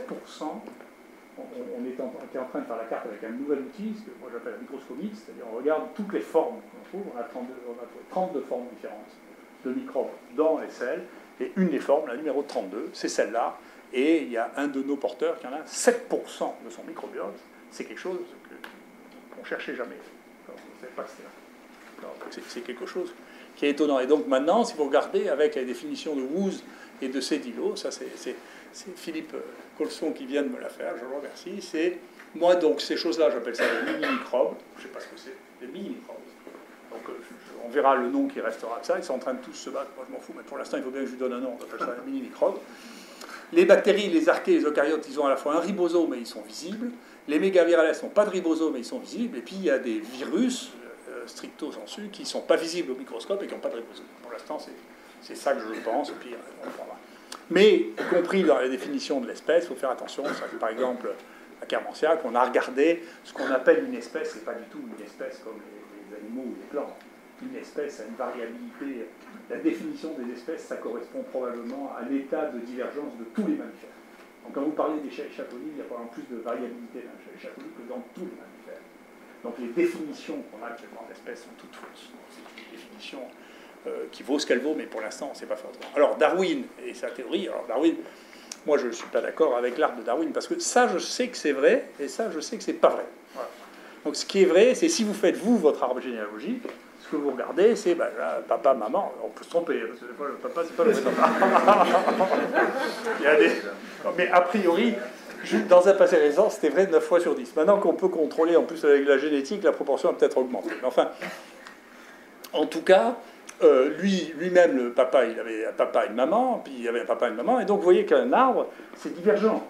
On était en train de faire la carte avec un nouvel outil, ce que moi j'appelle la microscopie, c'est-à-dire on regarde toutes les formes qu'on trouve. On a trouvé 32 formes différentes de microbes dans les selles. Et une des formes, la numéro 32, c'est celle-là. Et il y a un de nos porteurs qui en a 7% de son microbiote. C'est quelque chose qu'on ne cherchait jamais. On ne savait pas que c'était là. C'est quelque chose qui est étonnant. Et donc maintenant, si vous regardez avec la définition de Woose et de Cédillo, ça c'est Philippe Colson qui vient de me la faire, je le remercie. C'est moi, donc ces choses-là, j'appelle ça des mini-microbes. Je ne sais pas ce que c'est, des mini-microbes. Donc on verra le nom qui restera de ça. Ils sont en train de tous se battre. Moi, je m'en fous, mais pour l'instant, il faut bien que je lui donne un nom. On appelle ça des mini-microbes. Les bactéries, les archées, les eucaryotes, ils ont à la fois un ribosome, mais ils sont visibles. Les mégavirales n'ont pas de ribosome, mais ils sont visibles. Et puis, il y a des virus, stricto sensu, qui ne sont pas visibles au microscope et qui n'ont pas de ribosome. Pour l'instant, c'est ça que je pense. Et puis, on verra. Mais, y compris dans la définition de l'espèce, il faut faire attention. Par exemple, à Kermansiac, on a regardé ce qu'on appelle une espèce. Ce n'est pas du tout une espèce comme les animaux ou les plantes. Une espèce a une variabilité. La définition des espèces, ça correspond probablement à l'état de divergence de tous les mammifères. Donc quand vous parlez des chacolis, il y a probablement plus de variabilité dans les chacolis que dans tous les mammifères. Donc les définitions qu'on a actuellement d'espèces sont toutes fausses. C'est une définition qui vaut ce qu'elle vaut, mais pour l'instant, on ne sait pas faire autrement. Alors Darwin et sa théorie, alors Darwin, moi je ne suis pas d'accord avec l'arbre de Darwin, parce que ça je sais que c'est vrai, et ça je sais que c'est pas vrai. Voilà. Donc ce qui est vrai, c'est si vous faites vous votre arbre généalogique, ce que vous regardez, c'est papa, maman. On peut se tromper, parce que le papa, c'est pas le vrai papa. Il y a des... Mais a priori, dans un passé récent, c'était vrai 9 fois sur 10. Maintenant qu'on peut contrôler, en plus avec la génétique, la proportion a peut-être augmenté. Mais enfin, en tout cas, lui-même, le papa, il avait un papa et une maman, puis il y avait un papa et une maman, et donc vous voyez qu'un arbre, c'est divergent.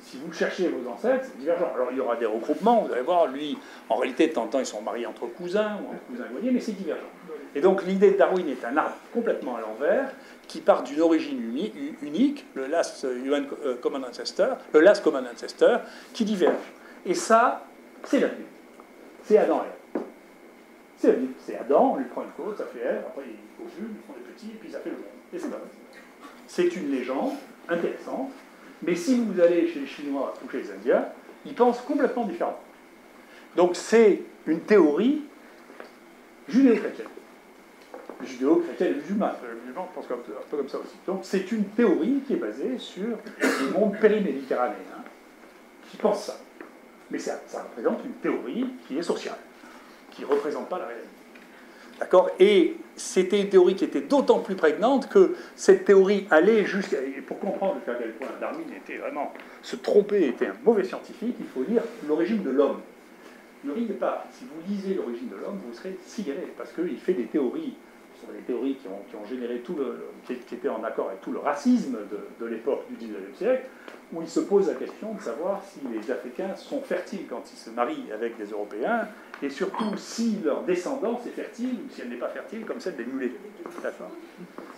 Si vous cherchez vos ancêtres, c'est divergent. Alors il y aura des regroupements, vous allez voir, lui, en réalité, de temps en temps, ils sont mariés entre cousins ou entre cousins éloignés, mais c'est divergent. Et donc l'idée de Darwin est un arbre complètement à l'envers, qui part d'une origine unique, le last common ancestor, qui diverge. Et ça, c'est la Bible. C'est Adam et Ève. C'est la Bible. C'est Adam, on lui prend une côte, ça fait Ève, après ils covulent, ils font des petits, et puis ça fait le monde. Et c'est pas vrai. C'est une légende intéressante. Mais si vous allez chez les Chinois ou chez les Indiens, ils pensent complètement différemment. Donc c'est une théorie judéo-chrétienne. Judéo-chrétienne et musulmane. Les musulmans pensent un peu comme ça aussi. Donc c'est une théorie qui est basée sur le monde périméditerranéen, qui pense ça. Mais ça représente une théorie qui est sociale, qui ne représente pas la réalité. D'accord ? Et c'était une théorie qui était d'autant plus prégnante que cette théorie allait jusqu'à... Et pour comprendre à quel point Darwin était vraiment... Se tromper était un mauvais scientifique, il faut lire l'origine de l'homme. Ne riez pas. Si vous lisez l'origine de l'homme, vous serez sidéré, parce qu'il fait des théories, ce sont des théories qui ont généré tout qui étaient en accord avec tout le racisme de l'époque du XIXe siècle, où il se pose la question de savoir si les Africains sont fertiles quand ils se marient avec des Européens, et surtout si leur descendance est fertile ou si elle n'est pas fertile comme celle des mulets. D'accord ?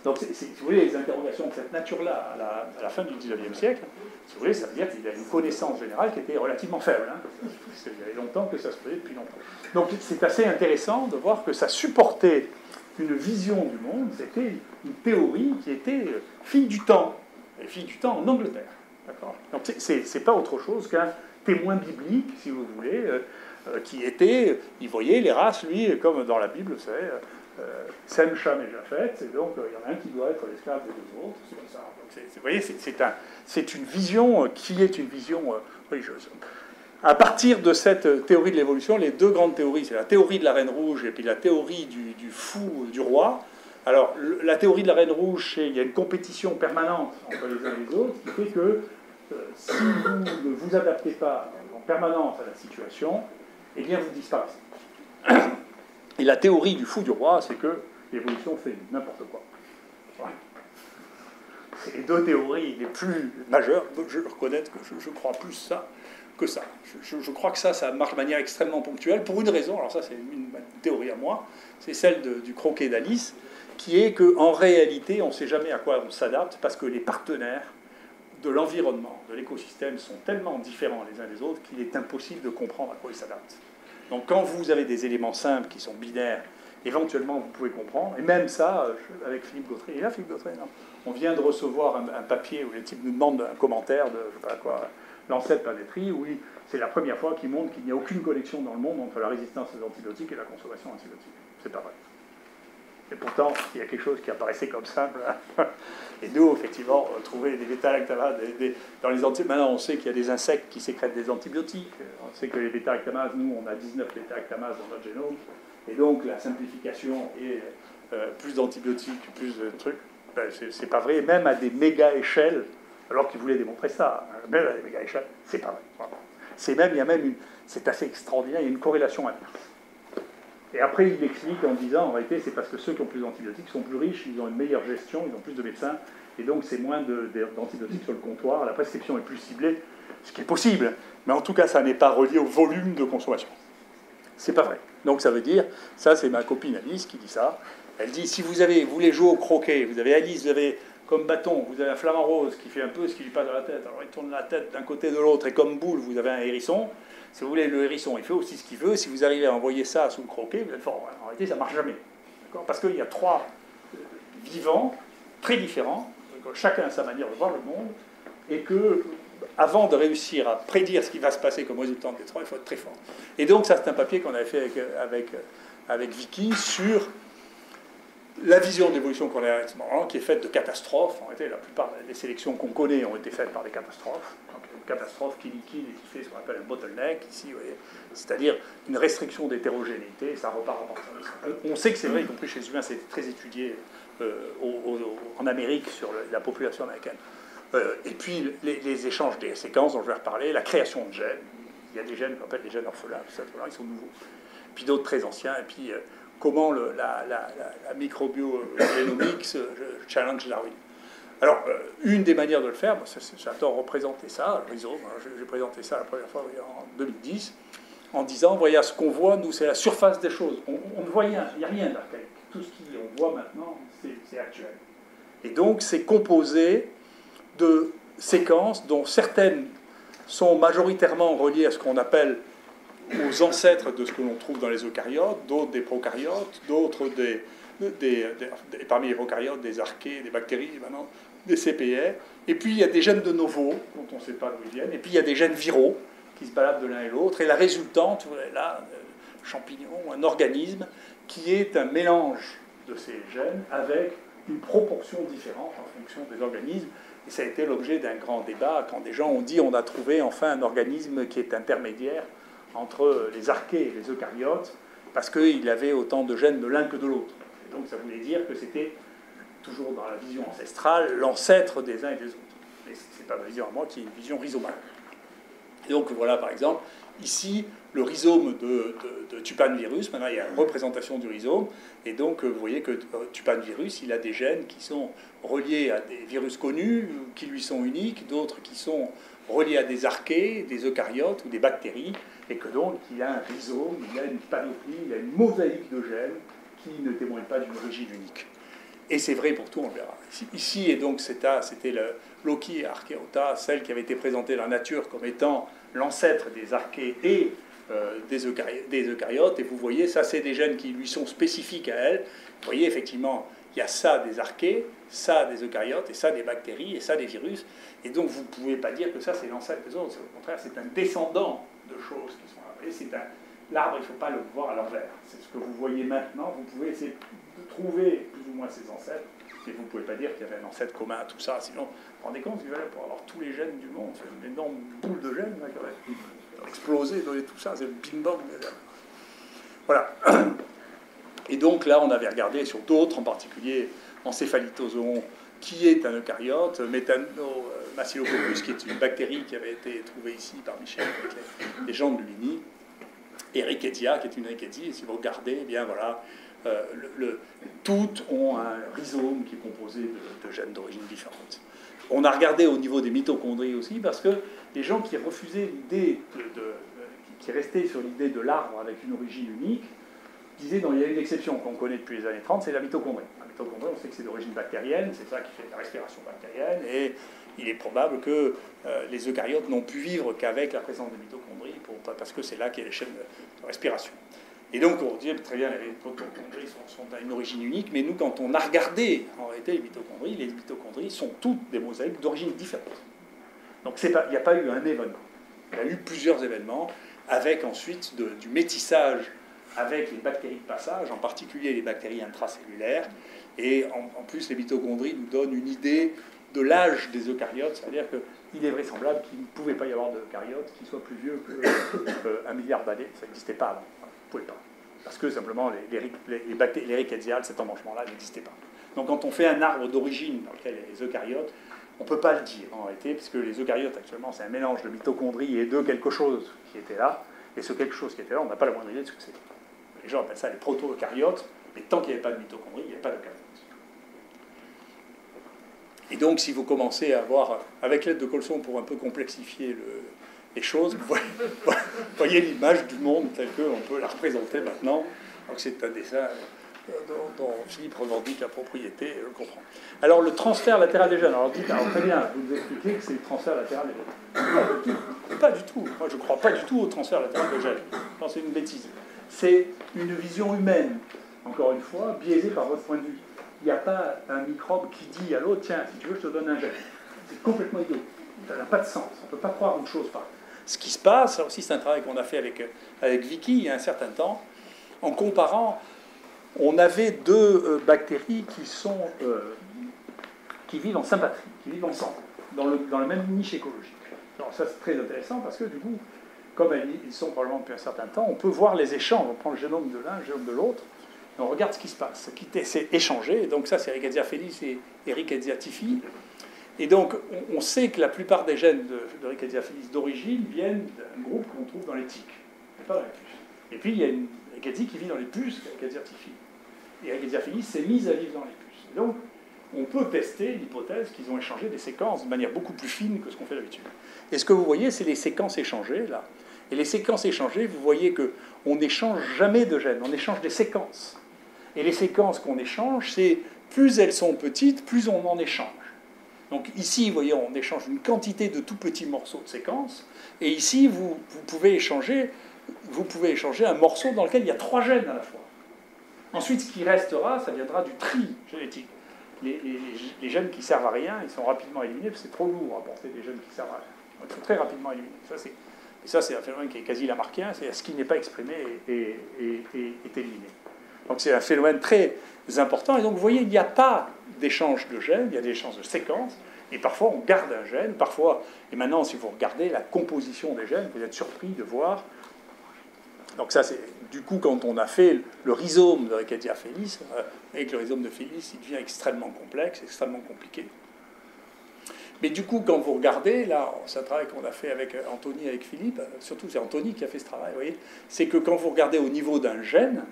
Donc, si vous voulez, les interrogations de cette nature-là à la fin du XIXe siècle, si vous voulez, ça veut dire qu'il y a une connaissance générale qui était relativement faible. Parce qu'il y avait longtemps que ça se faisait depuis longtemps. Donc c'est assez intéressant de voir que ça supportait une vision du monde, c'était une théorie qui était fille du temps, et fille du temps en Angleterre. D'accord ? Donc c'est pas autre chose qu'un témoin biblique, si vous voulez, qui était, il voyait les races, lui, comme dans la Bible, vous savez, Sem, Cham et Japhet, et donc il y en a un qui doit être l'esclave des deux autres, c'est comme ça. Donc, vous voyez, c'est une vision qui est une vision religieuse. À partir de cette théorie de l'évolution, les deux grandes théories, c'est la théorie de la Reine Rouge et puis la théorie du fou du roi. Alors, la théorie de la Reine Rouge, il y a une compétition permanente entre les uns et les autres, qui fait que si vous ne vous adaptez pas en permanence à la situation, eh bien vous disparaissez. Et la théorie du fou du roi, c'est que l'évolution fait n'importe quoi. Voilà. C'est les deux théories les plus majeures. Je reconnais que je crois plus ça que ça. Je crois que ça marche de manière extrêmement ponctuelle, pour une raison, alors ça c'est une théorie à moi, c'est celle du croquet d'Alice, qui est qu'en réalité, on ne sait jamais à quoi on s'adapte, parce que les partenaires de l'environnement, de l'écosystème sont tellement différents les uns des autres qu'il est impossible de comprendre à quoi ils s'adaptent. Donc quand vous avez des éléments simples qui sont binaires, éventuellement vous pouvez comprendre, et même ça, avec Philippe Gautret, il est là Philippe Gautret, non ? On vient de recevoir un papier où les types nous demandent un commentaire de, je sais pas quoi, l'ancêtre planéterie, où c'est la première fois qu'il montre qu'il n'y a aucune connexion dans le monde entre la résistance aux antibiotiques et la consommation d'antibiotiques. C'est pas vrai. Et pourtant, il y a quelque chose qui apparaissait comme simple. Et nous, effectivement, trouver des bêta-lactamases dans les antibiotiques. Maintenant, on sait qu'il y a des insectes qui sécrètent des antibiotiques. On sait que les bêta-lactamases, nous, on a 19 bêta-lactamases dans notre génome. Et donc, la simplification et plus d'antibiotiques, plus de trucs, ben, c'est pas vrai, même à des méga-échelles, alors qu'ils voulaient démontrer ça. Même à des méga-échelles, c'est pas vrai. Voilà. Il y a même c'est assez extraordinaire, il y a une corrélation inverse. Et après, il explique en disant, en réalité, c'est parce que ceux qui ont plus d'antibiotiques sont plus riches, ils ont une meilleure gestion, ils ont plus de médecins, et donc c'est moins d'antibiotiques sur le comptoir, la prescription est plus ciblée, ce qui est possible, mais en tout cas, ça n'est pas relié au volume de consommation. C'est pas vrai. Donc ça veut dire, ça c'est ma copine Alice qui dit ça, elle dit, si vous voulez jouer au croquet, vous avez Alice, vous avez comme bâton, vous avez un flamant rose qui fait un peu ce qui lui passe dans la tête, alors il tourne la tête d'un côté de l'autre, et comme boule, vous avez un hérisson. Si vous voulez, le hérisson, il fait aussi ce qu'il veut. Si vous arrivez à envoyer ça sous le croquet, vous êtes fort. En réalité, ça ne marche jamais. Parce qu'il y a trois vivants très différents, chacun a sa manière de voir le monde, et que, avant de réussir à prédire ce qui va se passer comme résultat des trois, il faut être très fort. Et donc, ça, c'est un papier qu'on avait fait avec Vicky sur la vision d'évolution qu'on a actuellement, qui est faite de catastrophes. En réalité, la plupart des sélections qu'on connaît ont été faites par des catastrophes. Donc, une catastrophe qui liquide et qui fait ce qu'on appelle un bottleneck, ici, vous voyez, c'est-à-dire une restriction d'hétérogénéité, ça repart en partie. On sait que c'est vrai, y compris chez les humains, c'est très étudié en Amérique sur la population américaine. Et puis, les échanges des séquences dont je vais reparler, la création de gènes. Il y a des gènes qu'on appelle des gènes orphelins, tout simplement, ils sont nouveaux. Puis d'autres très anciens, et puis comment la microbio-génomique challenge Darwin. Alors, une des manières de le faire, j'adore représenter ça, le rhizome, j'ai présenté ça la première fois en 2010, en disant, voyez, ce qu'on voit, nous, c'est la surface des choses. On ne voit rien, il n'y a rien d'archaïque. Tout ce qu'on voit maintenant, c'est actuel. Et donc, c'est composé de séquences dont certaines sont majoritairement reliées à ce qu'on appelle aux ancêtres de ce que l'on trouve dans les eucaryotes, d'autres des prokaryotes, d'autres parmi les prokaryotes, des archées, des bactéries, maintenant, des CPR. Et puis il y a des gènes de novo, dont on ne sait pas d'où ils viennent, et puis il y a des gènes viraux qui se baladent de l'un et l'autre. Et la résultante, vous voyez là, un champignon, un organisme, qui est un mélange de ces gènes avec une proportion différente en fonction des organismes. Et ça a été l'objet d'un grand débat quand des gens ont dit on a trouvé enfin un organisme qui est intermédiaire entre les archées et les eucaryotes, parce qu'il avait autant de gènes de l'un que de l'autre. Et donc ça voulait dire que c'était, toujours dans la vision ancestrale, l'ancêtre des uns et des autres. Mais ce n'est pas ma vision à moi, qui est une vision rhizomale. Et donc voilà, par exemple, ici, le rhizome de Tupan-virus, maintenant il y a une représentation du rhizome, et donc vous voyez que Tupan-virus, il a des gènes qui sont reliés à des virus connus, qui lui sont uniques, d'autres qui sont reliés à des archées, des eucaryotes ou des bactéries, et que donc il a un rhizome, il a une panoplie, il a une mosaïque de gènes qui ne témoignent pas d'une origine unique. Et c'est vrai pour tout, on le verra. Ici, et donc c'était le Loki archaeota, celle qui avait été présentée dans la nature comme étant l'ancêtre des archées et des eucaryotes, et vous voyez, ça c'est des gènes qui lui sont spécifiques à elle. Vous voyez, effectivement, il y a ça des archées, ça des eucaryotes, et ça des bactéries, et ça des virus. Et donc vous ne pouvez pas dire que ça c'est l'ancêtre des autres, au contraire, c'est un descendant de choses qui sont là. Vous voyez, l'arbre, il ne faut pas le voir à l'envers. C'est ce que vous voyez maintenant, vous pouvez essayer de trouver plus ou moins ses ancêtres, mais vous ne pouvez pas dire qu'il y avait un ancêtre commun à tout ça, sinon, vous vous rendez compte, pour avoir tous les gènes du monde, c'est une énorme boule de gènes, là, qui aurait explosé, donné tout ça, c'est le Big Bang. Voilà. Et donc là, on avait regardé sur d'autres, en particulier Encéphalitozoon, qui est un eucaryote, Methanobacillococcus, qui est une bactérie qui avait été trouvée ici par Michel avec les gens de Lumini, et Rickettsia, qui est une rickettsie, et si vous regardez, eh bien voilà, toutes ont un rhizome qui est composé de gènes d'origine différente. On a regardé au niveau des mitochondries aussi, parce que les gens qui refusaient l'idée qui restaient sur l'idée de l'arbre avec une origine unique, disait qu'il y a une exception qu'on connaît depuis les années 30, c'est la mitochondrie. La mitochondrie, on sait que c'est d'origine bactérienne, c'est ça qui fait la respiration bactérienne, et il est probable que les eucaryotes n'ont pu vivre qu'avec la présence des mitochondries, parce que c'est là qu'il y a les chaînes de respiration. Et donc, on dit très bien, les mitochondries sont à une origine unique, mais nous, quand on a regardé en réalité les mitochondries sont toutes des mosaïques d'origine différente. Donc, il n'y a pas eu un événement. Il y a eu plusieurs événements, avec ensuite du métissage avec les bactéries de passage, en particulier les bactéries intracellulaires. Et en plus, les mitochondries nous donnent une idée de l'âge des eucaryotes, c'est-à-dire qu'il est vraisemblable qu'il ne pouvait pas y avoir d'eucaryotes qui soient plus vieux qu'1 milliard d'années. Ça n'existait pas avant. Vous ne pouvez pas. Parce que simplement, les rickettsia, cet embranchement-là, n'existait pas. Donc quand on fait un arbre d'origine dans lequel il y a les eucaryotes, on ne peut pas le dire en réalité, puisque les eucaryotes actuellement, c'est un mélange de mitochondries et de quelque chose qui était là. Et ce quelque chose qui était là, on n'a pas la moindre idée de ce que c'est. Les gens appellent ça les proto-eucaryotes, mais tant qu'il n'y avait pas de mitochondries, il n'y avait pas d'eucaryotes. Et donc, si vous commencez à voir, avec l'aide de Colson, pour un peu complexifier les choses, vous voyez l'image du monde telle qu'on peut la représenter maintenant. Donc c'est un dessin dont Philippe revendique la propriété, je le comprends. Alors le transfert latéral des gènes, alors dites, très bien, vous nous expliquez que c'est le transfert latéral des gènes. Pas du tout. Moi je ne crois pas du tout au transfert latéral des gènes. Je pense que c'est une bêtise. C'est une vision humaine, encore une fois, biaisée par votre point de vue. Il n'y a pas un microbe qui dit à l'autre, tiens, si tu veux, je te donne un gène. C'est complètement idiot. Ça n'a pas de sens. On ne peut pas croire une chose pareille. Ce qui se passe, ça aussi c'est un travail qu'on a fait avec Vicky il y a un certain temps, en comparant, on avait deux bactéries qui vivent en sympatrie, qui vivent ensemble, dans la même niche écologique. Alors ça c'est très intéressant parce que du coup, comme ils sont probablement depuis un certain temps, on peut voir les échanges, on prend le génome de l'un, le génome de l'autre, et on regarde ce qui se passe, ce qui s'est échangé, et donc ça c'est Rickettsia felis et Rickettsia typhi. Et donc, on sait que la plupart des gènes de Rickettsia felis d'origine viennent d'un groupe qu'on trouve dans les tiques, mais pas dans les puces. Et puis, il y a une Rickettsia qui vit dans les puces, Rickettsia typhi. Et Rickettsia felis s'est mise à vivre dans les puces. Et donc, on peut tester l'hypothèse qu'ils ont échangé des séquences de manière beaucoup plus fine que ce qu'on fait d'habitude. Et ce que vous voyez, c'est les séquences échangées, là. Et les séquences échangées, vous voyez qu'on n'échange jamais de gènes, on échange des séquences. Et les séquences qu'on échange, c'est plus elles sont petites, plus on en échange. Donc ici, vous voyez, on échange une quantité de tout petits morceaux de séquences. Et ici, vous pouvez échanger un morceau dans lequel il y a 3 gènes à la fois. Ensuite, ce qui restera, ça viendra du tri génétique. Les gènes qui servent à rien, ils sont rapidement éliminés, parce que c'est trop lourd à porter des gènes qui servent à rien. Donc, ils sont très rapidement éliminés. Ça, c'est un phénomène qui est quasi lamarckien, c'est ce qui n'est pas exprimé est éliminé. Donc c'est un phénomène très important. Et donc vous voyez, il n'y a pas d'échange de gènes, il y a des échanges de séquences. Et parfois, on garde un gène. Parfois, et maintenant, si vous regardez la composition des gènes, vous êtes surpris de voir. Donc ça, c'est du coup, quand on a fait le rhizome de Rickettsia felis, avec le rhizome de Felis, il devient extrêmement complexe, extrêmement compliqué. Mais du coup, quand vous regardez, là, c'est un travail qu'on a fait avec Anthony, avec Philippe, surtout c'est Anthony qui a fait ce travail, vous voyez, c'est que quand vous regardez au niveau d'un gène,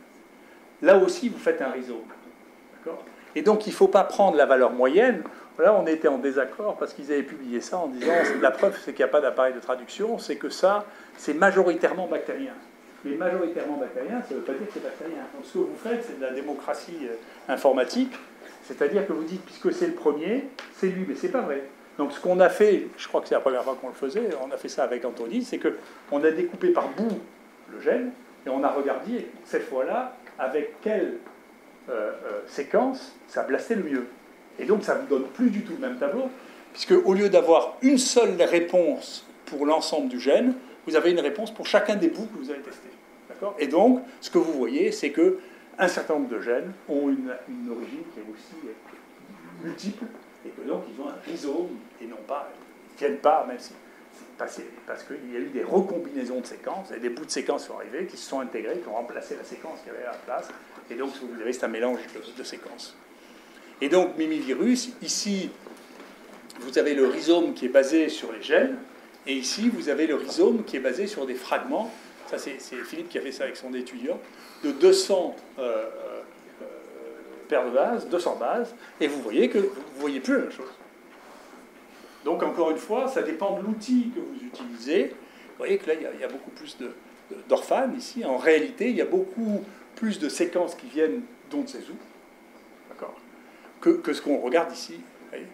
là aussi, vous faites un rhizome. D'accord ? Et donc, il ne faut pas prendre la valeur moyenne. Là, on était en désaccord parce qu'ils avaient publié ça en disant la preuve, c'est qu'il n'y a pas d'appareil de traduction, c'est que ça, c'est majoritairement bactérien. Mais majoritairement bactérien, ça ne veut pas dire que c'est bactérien. Donc, ce que vous faites, c'est de la démocratie informatique, c'est-à-dire que vous dites, puisque c'est le premier, c'est lui, mais ce n'est pas vrai. Donc, ce qu'on a fait, je crois que c'est la première fois qu'on le faisait, on a fait ça avec Anthony, c'est qu'on a découpé par bout le gène et on a regardé, cette fois-là, avec quelle séquence ça blastait le mieux. Et donc ça ne vous donne plus du tout le même tableau, puisque au lieu d'avoir une seule réponse pour l'ensemble du gène, vous avez une réponse pour chacun des bouts que vous avez testés. D'accord ? Et donc, ce que vous voyez, c'est qu'un certain nombre de gènes ont une origine qui est aussi multiple, et que donc ils ont un rhizome, et non pas, ils ne viennent pas, même si parce qu'il y a eu des recombinaisons de séquences, et des bouts de séquences sont arrivés, qui se sont intégrés, qui ont remplacé la séquence qui avait à la place, et donc vous avez, c'est un mélange de séquences. Et donc, mimivirus, ici, vous avez le rhizome qui est basé sur les gènes, et ici, vous avez le rhizome qui est basé sur des fragments, ça c'est Philippe qui a fait ça avec son étudiant, de 200 paires de bases, 200 bases, et vous voyez que vous ne voyez plus la même chose. Donc, encore une fois, ça dépend de l'outil que vous utilisez. Vous voyez que là, il y a beaucoup plus d'orphanes ici. En réalité, il y a beaucoup plus de séquences qui viennent d'on ne sait où, d'accord, que ce qu'on regarde ici. Vous voyez.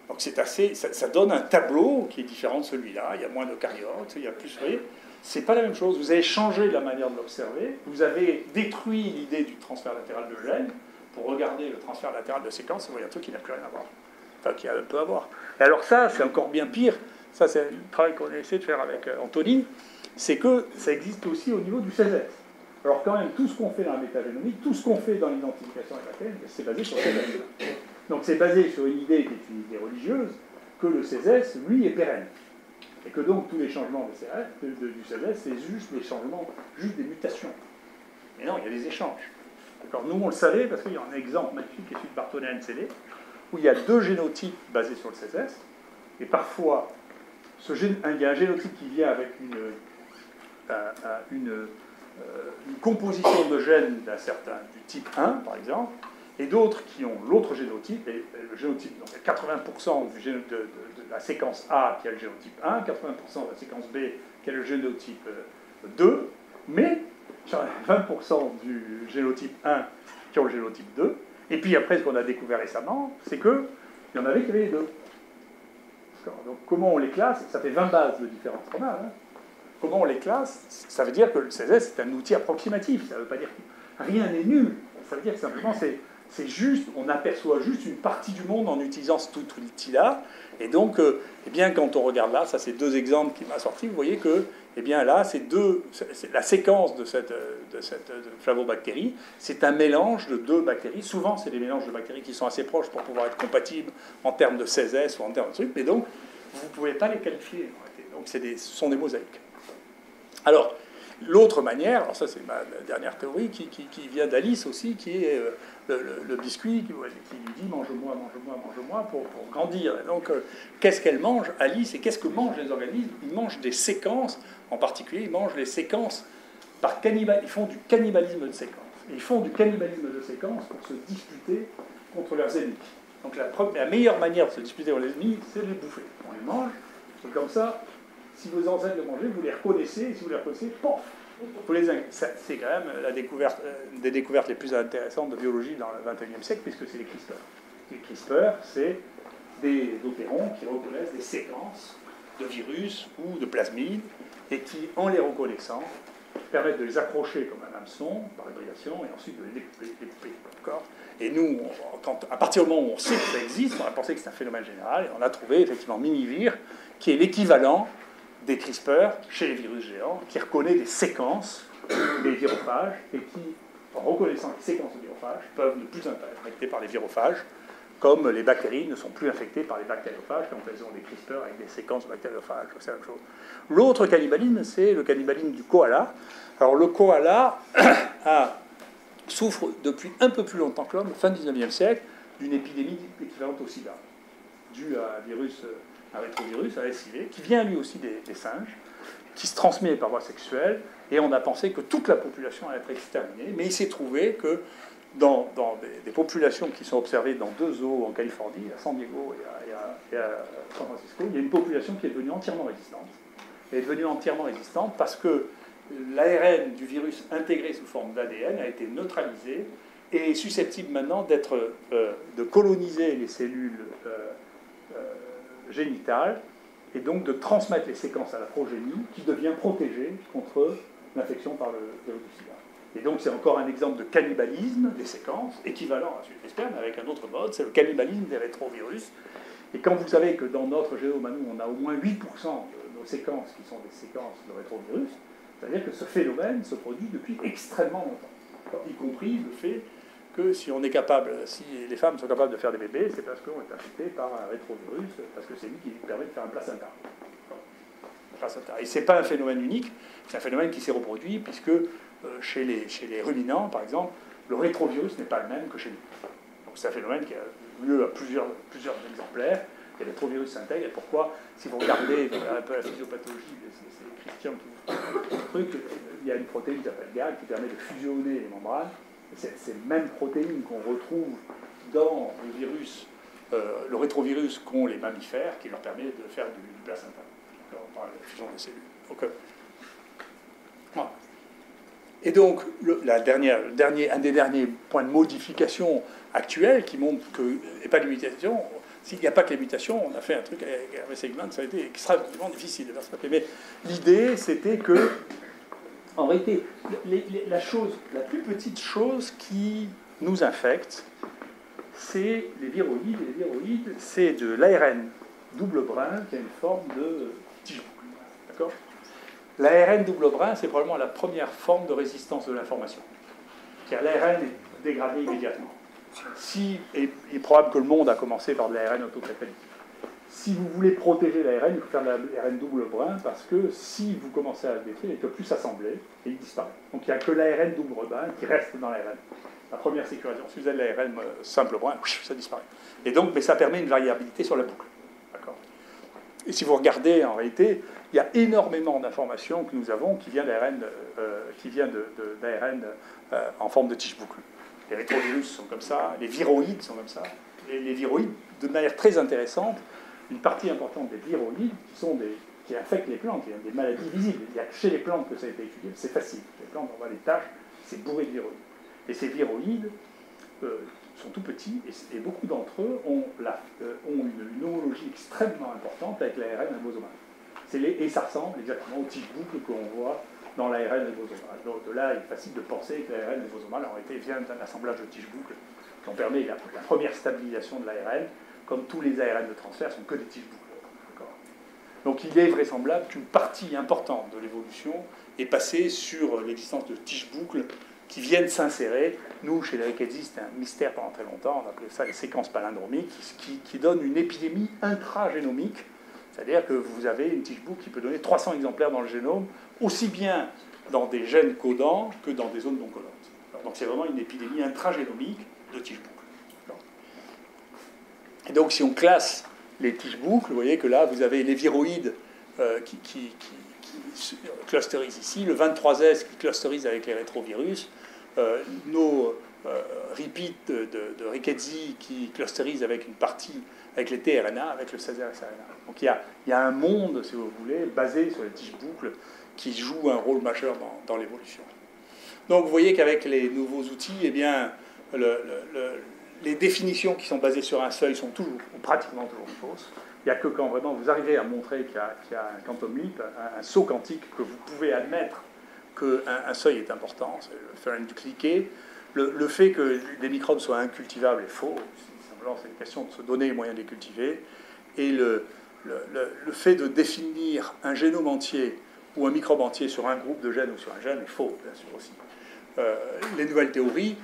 Donc c'est assez, ça donne un tableau qui est différent de celui-là. Il y a moins d'eucaryotes, il y a plus. Vous voyez, c'est pas la même chose. Vous avez changé la manière de l'observer. Vous avez détruit l'idée du transfert latéral de gènes pour regarder le transfert latéral de séquences. Vous voyez un truc qui n'a plus rien à voir. Enfin, qui a un peu à voir. Et alors ça, c'est encore bien pire. Ça, c'est le travail qu'on a essayé de faire avec Anthony. C'est que ça existe aussi au niveau du CESES. Alors quand même, tout ce qu'on fait dans la métagénomique, tout ce qu'on fait dans l'identification des bactéries, c'est basé sur le CESES. Donc c'est basé sur une idée qui est une idée religieuse, que le CESES, lui, est pérenne. Et que donc tous les changements du CESES, c'est juste des changements, juste des mutations. Mais non, il y a des échanges. D'accord. Nous, on le savait, parce qu'il y a un exemple magnifique qui est celui de Bartholin-NCD, où il y a deux génotypes basés sur le CESES, et parfois, il y a un génotype qui vient avec une composition de gènes du type 1, par exemple, et d'autres qui ont l'autre génotype, et le génotype, donc 80% de la séquence A qui a le génotype 1, 80% de la séquence B qui a le génotype 2, mais 20% du génotype 1 qui ont le génotype 2, et puis après, ce qu'on a découvert récemment, c'est qu'il y en avait qui avaient les deux. Donc comment on les classe? Ça fait 20 bases de différence qu'on a. Hein. Comment on les classe? Ça veut dire que le CESES, c'est un outil approximatif. Ça ne veut pas dire que rien n'est nul. Ça veut dire que simplement, c'est juste, on aperçoit juste une partie du monde en utilisant cet outil-là. Et donc, eh bien, quand on regarde là, ça c'est deux exemples qui m'a sorti, vous voyez que, eh bien là, c'est la séquence de cette flavobactérie, c'est un mélange de deux bactéries. Souvent, c'est des mélanges de bactéries qui sont assez proches pour pouvoir être compatibles en termes de CESES ou en termes de trucs, mais donc, vous ne pouvez pas les qualifier. Donc, ce sont des mosaïques. Alors, l'autre manière, alors ça c'est ma dernière théorie, qui vient d'Alice aussi, qui est le biscuit, qui lui dit mange-moi, mange-moi, mange-moi pour grandir. Et donc, qu'est-ce qu'elle mange, Alice, et qu'est-ce que mangent les organismes? Ils mangent des séquences, en particulier, ils mangent les séquences par cannibalisme, ils font du cannibalisme de séquences. Et ils font du cannibalisme de séquences pour se disputer contre leurs ennemis. Donc la meilleure manière de se disputer contre les ennemis, c'est de les bouffer. On les mange, et comme ça, si vos ancêtres les mangez, vous les reconnaissez, et si vous les reconnaissez, pof, c'est quand même des découvertes les plus intéressantes de biologie dans le XXIe siècle, puisque c'est les CRISPR. Les CRISPR, c'est des opérons qui reconnaissent des séquences de virus ou de plasmides, et qui, en les reconnaissant, permettent de les accrocher comme un hameçon par hybridation, et ensuite de les découper. Et nous, à partir du moment où on sait que ça existe, on a pensé que c'est un phénomène général, et on a trouvé effectivement Minivir, qui est l'équivalent des CRISPR chez les virus géants, qui reconnaît des séquences des virophages et qui, en reconnaissant les séquences de virophages, peuvent ne plus être infectés par les virophages, comme les bactéries ne sont plus infectées par les bactériophages quand elles ont des CRISPR avec des séquences bactériophages. C'est la même chose. L'autre cannibalisme, c'est le cannibalisme du koala. Alors le koala souffre depuis un peu plus longtemps que l'homme, fin du XIXe siècle, d'une épidémie équivalente au sida, due à un rétrovirus, un SIV, qui vient lui aussi des singes, qui se transmet par voie sexuelle, et on a pensé que toute la population allait être exterminée, mais il s'est trouvé que dans des populations qui sont observées dans deux zoos en Californie, à San Diego et à San Francisco, il y a une population qui est devenue entièrement résistante. Elle est devenue entièrement résistante parce que l'ARN du virus intégré sous forme d'ADN a été neutralisé et est susceptible maintenant de coloniser les cellules génitales et donc de transmettre les séquences à la progénie qui devient protégée contre l'infection par le virus du sida. Et donc c'est encore un exemple de cannibalisme des séquences, équivalent à celui des spermes, avec un autre mode, c'est le cannibalisme des rétrovirus. Et quand vous savez que dans notre génome, nous, on a au moins 8% de nos séquences qui sont des séquences de rétrovirus, c'est-à-dire que ce phénomène se produit depuis extrêmement longtemps, y compris le fait que si les femmes sont capables de faire des bébés, c'est parce qu'on est infecté par un rétrovirus, parce que c'est lui qui permet de faire un placenta. Et ce n'est pas un phénomène unique, c'est un phénomène qui s'est reproduit, puisque chez les ruminants, par exemple, le rétrovirus n'est pas le même que chez nous. Donc c'est un phénomène qui a lieu à plusieurs exemplaires, et le rétrovirus s'intègre, et pourquoi, si vous regardez un peu la physiopathologie, c'est Christian qui vous truc, il y a une protéine qui s'appelle GAG qui permet de fusionner les membranes. C'est ces mêmes protéines qu'on retrouve dans le virus, le rétrovirus qu'ont les mammifères, qui leur permet de faire du placenta, par la fusion des cellules. Donc, voilà. Et donc, un des derniers points de modification actuels qui montre qu'il n'y a pas de mutation. S'il n'y a pas que les mutations, on a fait un truc avec Hervé Segman, ça a été extrêmement difficile de faire ce papier. Mais l'idée, c'était que, en réalité, la plus petite chose qui nous infecte, c'est les viroïdes. Et les viroïdes, c'est de l'ARN double brin qui a une forme de tige boucle. D'accord ? L'ARN double brin, c'est probablement la première forme de résistance de l'information. C'est-à-dire l'ARN est dégradé immédiatement. Il est probable que le monde a commencé par de l'ARN autocatalytique. Si vous voulez protéger l'ARN, il faut faire de l'ARN double brin, parce que si vous commencez à le détruire, il ne peut plus s'assembler et il disparaît. Donc il n'y a que l'ARN double brin qui reste dans l'ARN. La première sécurisation, si vous avez l'ARN simple brin, ça disparaît. Et donc, mais ça permet une variabilité sur la boucle. D'accord ? Et si vous regardez, en réalité, il y a énormément d'informations que nous avons qui viennent d'ARN en forme de tige boucle. Les rétrovirus sont comme ça, les viroïdes sont comme ça. Et les viroïdes, de manière très intéressante, une partie importante des viroïdes qui affectent les plantes, il y a des maladies visibles. Il y a que chez les plantes que ça a été étudié, c'est facile. Les plantes, on voit les taches, c'est bourré de viroïdes. Et ces viroïdes sont tout petits, et beaucoup d'entre eux ont une homologie extrêmement importante avec l'ARN ribosomal. Et ça ressemble exactement aux tiges boucles qu'on voit dans l'ARN ribosomal. Donc de là, il est facile de penser que l'ARN ribosomal en réalité vient d'un assemblage de tiges boucles qui ont permis la première stabilisation de l'ARN, comme tous les ARN de transfert sont que des tiges boucles. Donc il est vraisemblable qu'une partie importante de l'évolution est passée sur l'existence de tiges boucles qui viennent s'insérer. Nous, chez les Rickettsia, c'était un mystère pendant très longtemps, on appelait ça les séquences palindromiques, qui donnent une épidémie intragénomique. C'est-à-dire que vous avez une tige boucle qui peut donner 300 exemplaires dans le génome, aussi bien dans des gènes codants que dans des zones non codantes. Donc c'est vraiment une épidémie intragénomique de tige boucle. Et donc si on classe les tiges boucles, vous voyez que là, vous avez les viroïdes qui clusterisent ici, le 23S qui clusterise avec les rétrovirus, nos repeats de Rickettsia qui clusterisent avec une partie, avec les tRNA, avec le 16R-SRNA. Donc il y a un monde, si vous voulez, basé sur les tiges boucles qui joue un rôle majeur dans l'évolution. Donc vous voyez qu'avec les nouveaux outils, eh bien, les définitions qui sont basées sur un seuil sont toujours, ou pratiquement toujours fausses. Il n'y a que quand vraiment vous arrivez à montrer qu'il y a un quantum leap, un saut quantique, que vous pouvez admettre qu'un seuil est important, c'est le phénomène du cliquet. Le fait que les microbes soient incultivables est faux. Simplement, c'est une question de se donner les moyens de les cultiver. Et le fait de définir un génome entier ou un microbe entier sur un groupe de gènes ou sur un gène est faux, bien sûr aussi. Les nouvelles théories,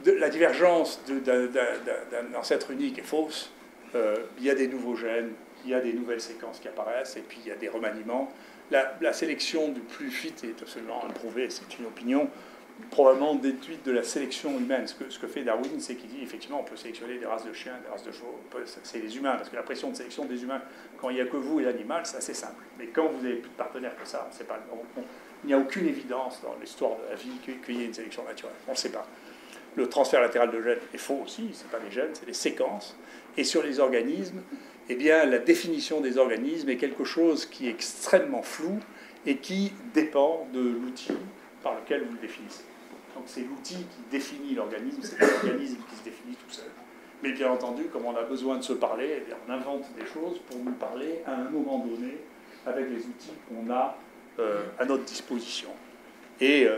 la divergence d'un ancêtre unique est fausse. Il y a des nouveaux gènes, il y a des nouvelles séquences qui apparaissent, et puis il y a des remaniements. La sélection du plus fit est absolument improuvée, c'est une opinion probablement déduite de la sélection humaine. Ce que fait Darwin, c'est qu'il dit effectivement on peut sélectionner des races de chiens, des races de chevaux, c'est les humains, parce que la pression de sélection des humains, quand il n'y a que vous et l'animal, c'est assez simple. Mais quand vous n'avez plus de partenaires que ça, c'est pas, il n'y a aucune évidence dans l'histoire de la vie qu'il y ait une sélection naturelle. On ne sait pas. Le transfert latéral de gènes est faux aussi, ce n'est pas des gènes, c'est des séquences. Et sur les organismes, eh bien, la définition des organismes est quelque chose qui est extrêmement flou et qui dépend de l'outil par lequel vous le définissez. Donc c'est l'outil qui définit l'organisme, c'est pas l'organisme qui se définit tout seul. Mais bien entendu, comme on a besoin de se parler, eh bien, on invente des choses pour nous parler à un moment donné avec les outils qu'on a à notre disposition. Et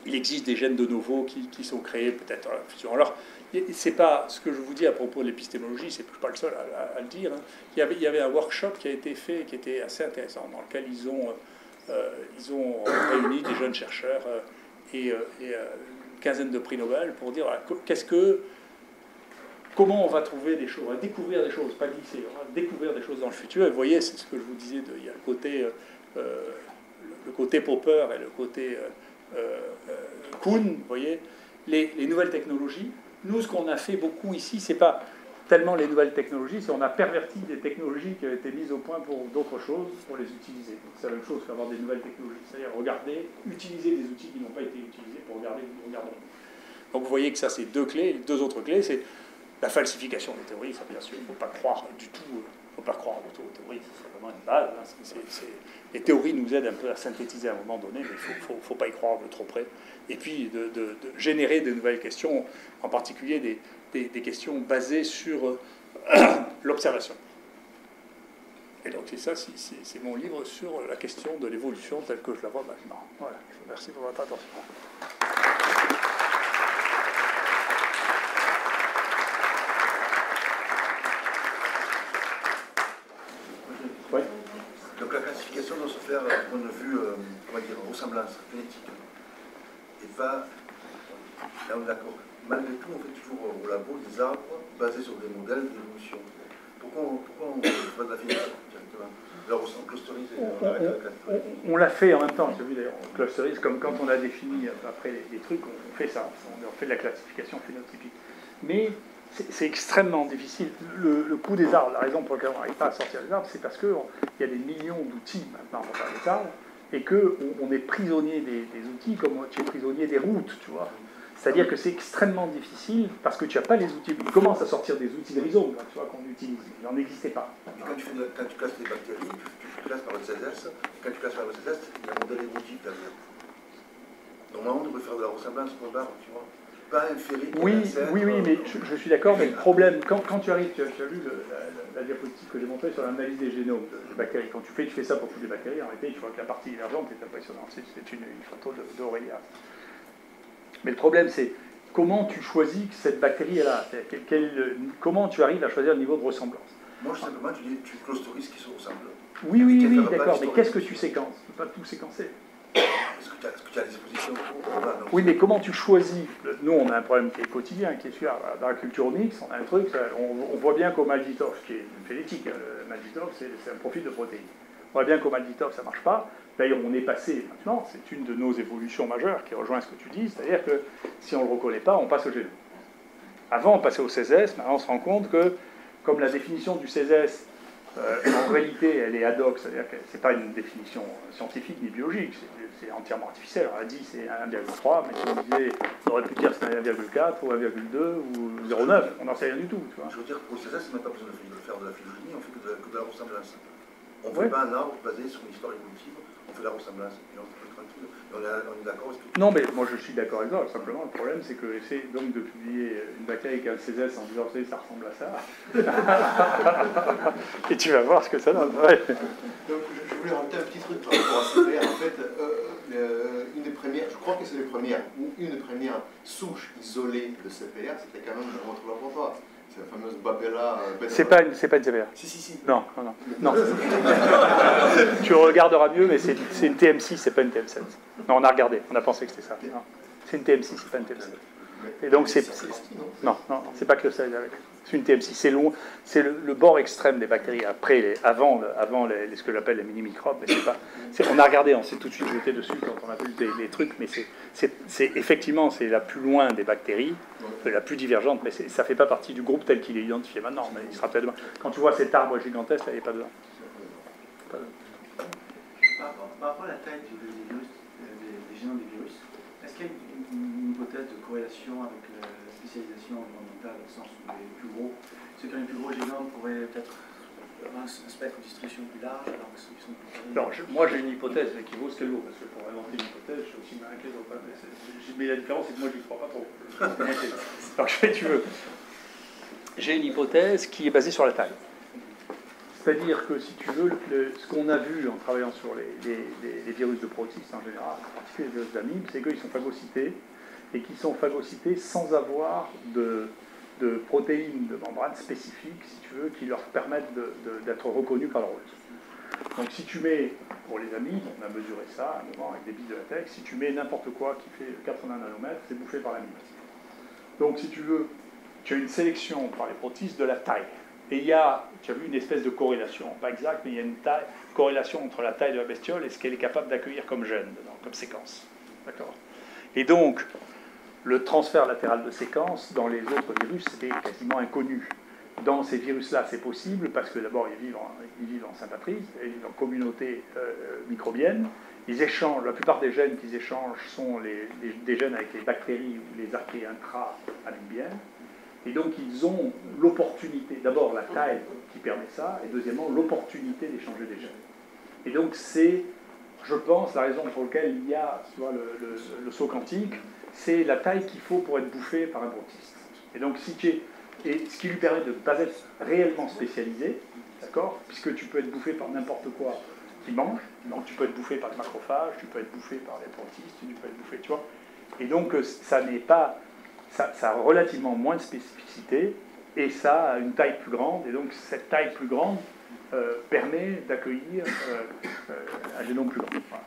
il existe des gènes de novo qui sont créés peut-être dans la fusion. Alors, c'est pas ce que je vous dis à propos de l'épistémologie, c'est pas le seul à le dire. Hein. Il y avait un workshop qui a été fait, qui était assez intéressant, dans lequel ils ont réuni des jeunes chercheurs et une quinzaine de prix Nobel pour dire voilà, comment on va trouver des choses, on va découvrir des choses, pas glisser, on va découvrir des choses dans le futur. Et vous voyez, c'est ce que je vous disais, il y a le côté Popper et le côté Kuhn, vous voyez, les nouvelles technologies. Nous, ce qu'on a fait beaucoup ici, c'est pas tellement les nouvelles technologies, c'est qu'on a perverti des technologies qui avaient été mises au point pour d'autres choses, pour les utiliser. C'est la même chose qu'avoir des nouvelles technologies, c'est-à-dire regarder, utiliser des outils qui n'ont pas été utilisés pour regarder. Donc vous voyez que ça, c'est deux clés. Les deux autres clés, c'est la falsification des théories. Ça, bien sûr, il ne faut pas croire du tout ne faut pas croire aux théories, c'est vraiment une base. Hein. Les théories nous aident un peu à synthétiser à un moment donné, mais il ne faut pas y croire de trop près. Et puis de générer de nouvelles questions, en particulier des questions basées sur l'observation. Et donc c'est mon livre sur la question de l'évolution telle que je la vois maintenant. Voilà, je vous remercie pour votre attention. Oui. Donc la classification doit se faire d'un point de vue, ressemblance génétique. Et pas, là on est d'accord, malgré tout on fait toujours au labo des arbres basés sur des modèles d'évolution. Pourquoi on fait de la physique directement? Alors on clusterise on l'a fait en même temps, j'ai vu d'ailleurs, on clusterise comme quand on a défini après les trucs, on fait ça, on fait de la classification phénotypique. Mais c'est extrêmement difficile. Le coût des arbres, la raison pour laquelle on n'arrive pas à sortir des arbres, c'est parce qu'il y a des millions d'outils maintenant pour faire des arbres, et qu'on est prisonnier des outils comme tu es prisonnier des routes, tu vois. C'est-à-dire que c'est extrêmement difficile parce que tu n'as pas les outils. Il commence à sortir des outils de rhizome, tu vois, qu'on utilise. Il n'en existait pas. Et quand tu classes les bactéries, tu classes par le CSS. Quand tu classes par le CSS, il y a un modèle évolutif derrière. Normalement, on devrait faire de la ressemblance standard, tu vois. Pas inférer. Oui, mais je suis d'accord, mais le problème, quand tu arrives, tu as vu la diapositive que j'ai montrée sur l'analyse des génomes des bactéries. Quand tu fais ça pour toutes les bactéries, en réalité, tu vois que la partie divergente est impressionnante. C'est une photo d'Aurélia. Mais le problème, c'est comment tu choisis que cette bactérie est là. Comment tu arrives à choisir le niveau de ressemblance. Moi, simplement, tu clusterises qui se ressemblent. Oui, d'accord, mais qu'est-ce que tu séquences? Tu ne peux pas tout séquencer. Est-ce que tu as à disposition? Oui, mais comment tu choisis? Nous, on a un problème qui est quotidien, qui est celui dans la culture Onyx, on a un truc, on voit bien qu'au Malditov, qui est une phénétique, le Malditov, c'est un profil de protéines. On voit bien qu'au Malditov, ça ne marche pas. D'ailleurs, on est passé maintenant, c'est une de nos évolutions majeures qui rejoint ce que tu dis, c'est-à-dire que si on ne le reconnaît pas, on passe au génome. Avant, on passait au CESS, maintenant on se rend compte que, comme la définition du CESS, en réalité, elle est ad hoc, c'est-à-dire que ce n'est pas une définition scientifique ni biologique, c'est entièrement artificiel. On a dit c'est 1,3, mais si on disait, on aurait pu dire c'est 1,4 ou 1,2 ou 0,9, on n'en sait rien du tout. Tu vois. Je veux dire, pour le CSS, on n'a pas besoin de faire de la phylogénie, on fait que de la ressemblance. On ne fait pas un arbre basé sur une histoire évolutive, on fait de la ressemblance. Et on est tranquille. Et on est d'accord. Non, mais moi je suis d'accord avec toi. Simplement, le problème, c'est que essayer donc de publier une bactérie avec un CSS en disant ça ressemble à ça. Et tu vas voir ce que ça donne. Ouais. Donc, je voulais rajouter un petit truc par rapport à CPR. En fait, une des premières, je crois que c'est les premières, ou une des premières souches isolées de CPR, c'était quand même dans votre laboratoire. C'est la fameuse Babella. C'est pas une CPR. Si. Non. Tu regarderas mieux, mais c'est une TM6, c'est pas une TM7. Non, on a regardé, on a pensé que c'était ça. C'est une TM6, c'est pas une TM7. Et donc non, c'est pas que ça. C'est une TM6, c'est long, c'est le bord extrême des bactéries. Avant ce que j'appelle les mini-microbes, mais c'est pas. On a regardé, on s'est tout de suite jeté dessus quand on a vu les trucs, mais effectivement c'est la plus loin des bactéries, la plus divergente, mais ça fait pas partie du groupe tel qu'il est identifié maintenant. Mais il sera peut-être demain. Quand tu vois cet arbre gigantesque, là, il n'est pas dedans. Par rapport à la taille des génomes des virus, est-ce qu'il y a une hypothèse de corrélation avec la spécialisation environnementale, dans le sens où les plus gros, ceux qui ont les plus gros génomes pourraient peut-être avoir un spectre de distribution plus large, alors que ceux qui sont plus petits... Alors, moi j'ai une hypothèse, mais qui vaut ce qu'elle vaut, parce que pour inventer une hypothèse, je suis aussi malin que les autres. Mais la différence, c'est que moi je n'y crois pas trop. Alors, je fais, tu veux. J'ai une hypothèse qui est basée sur la taille. C'est-à-dire que, si tu veux, ce qu'on a vu en travaillant sur les virus de protistes en général, en particulier les virus d'amibes, c'est qu'ils sont phagocytés, et qu'ils sont phagocytés sans avoir de protéines de membrane spécifiques, si tu veux, qui leur permettent d'être reconnus par le virus. Donc si tu mets, pour les amibes, on a mesuré ça à un moment avec des billes de latex, si tu mets n'importe quoi qui fait 80 nanomètres, c'est bouffé par l'amibe. Donc si tu veux, tu as une sélection par les protistes de la taille. Et il y a, tu as vu, une espèce de corrélation, pas exacte, mais il y a une corrélation entre la taille de la bestiole et ce qu'elle est capable d'accueillir comme gène, comme séquence. D'accord. Et donc, le transfert latéral de séquence dans les autres virus, c'est quasiment inconnu. Dans ces virus-là, c'est possible parce que d'abord, ils vivent en sympatrie, ils vivent en communauté microbienne. Ils échangent, la plupart des gènes qu'ils échangent sont des gènes avec les bactéries ou les archées intra-amibiennes. Et donc ils ont l'opportunité, d'abord la taille qui permet ça, et deuxièmement l'opportunité d'échanger des gènes. Et donc c'est, je pense, la raison pour laquelle il y a tu vois, le saut quantique, c'est la taille qu'il faut pour être bouffé par un brontiste. Et donc et ce qui lui permet de ne pas être réellement spécialisé, d'accord, puisque tu peux être bouffé par n'importe quoi qui mange, donc tu peux être bouffé par les macrophages, tu peux être bouffé par les brontiste, tu peux être bouffé, tu vois. Et donc ça n'est pas, ça a relativement moins de spécificité, et ça a une taille plus grande, et donc cette taille plus grande permet d'accueillir un génome plus grand. Voilà.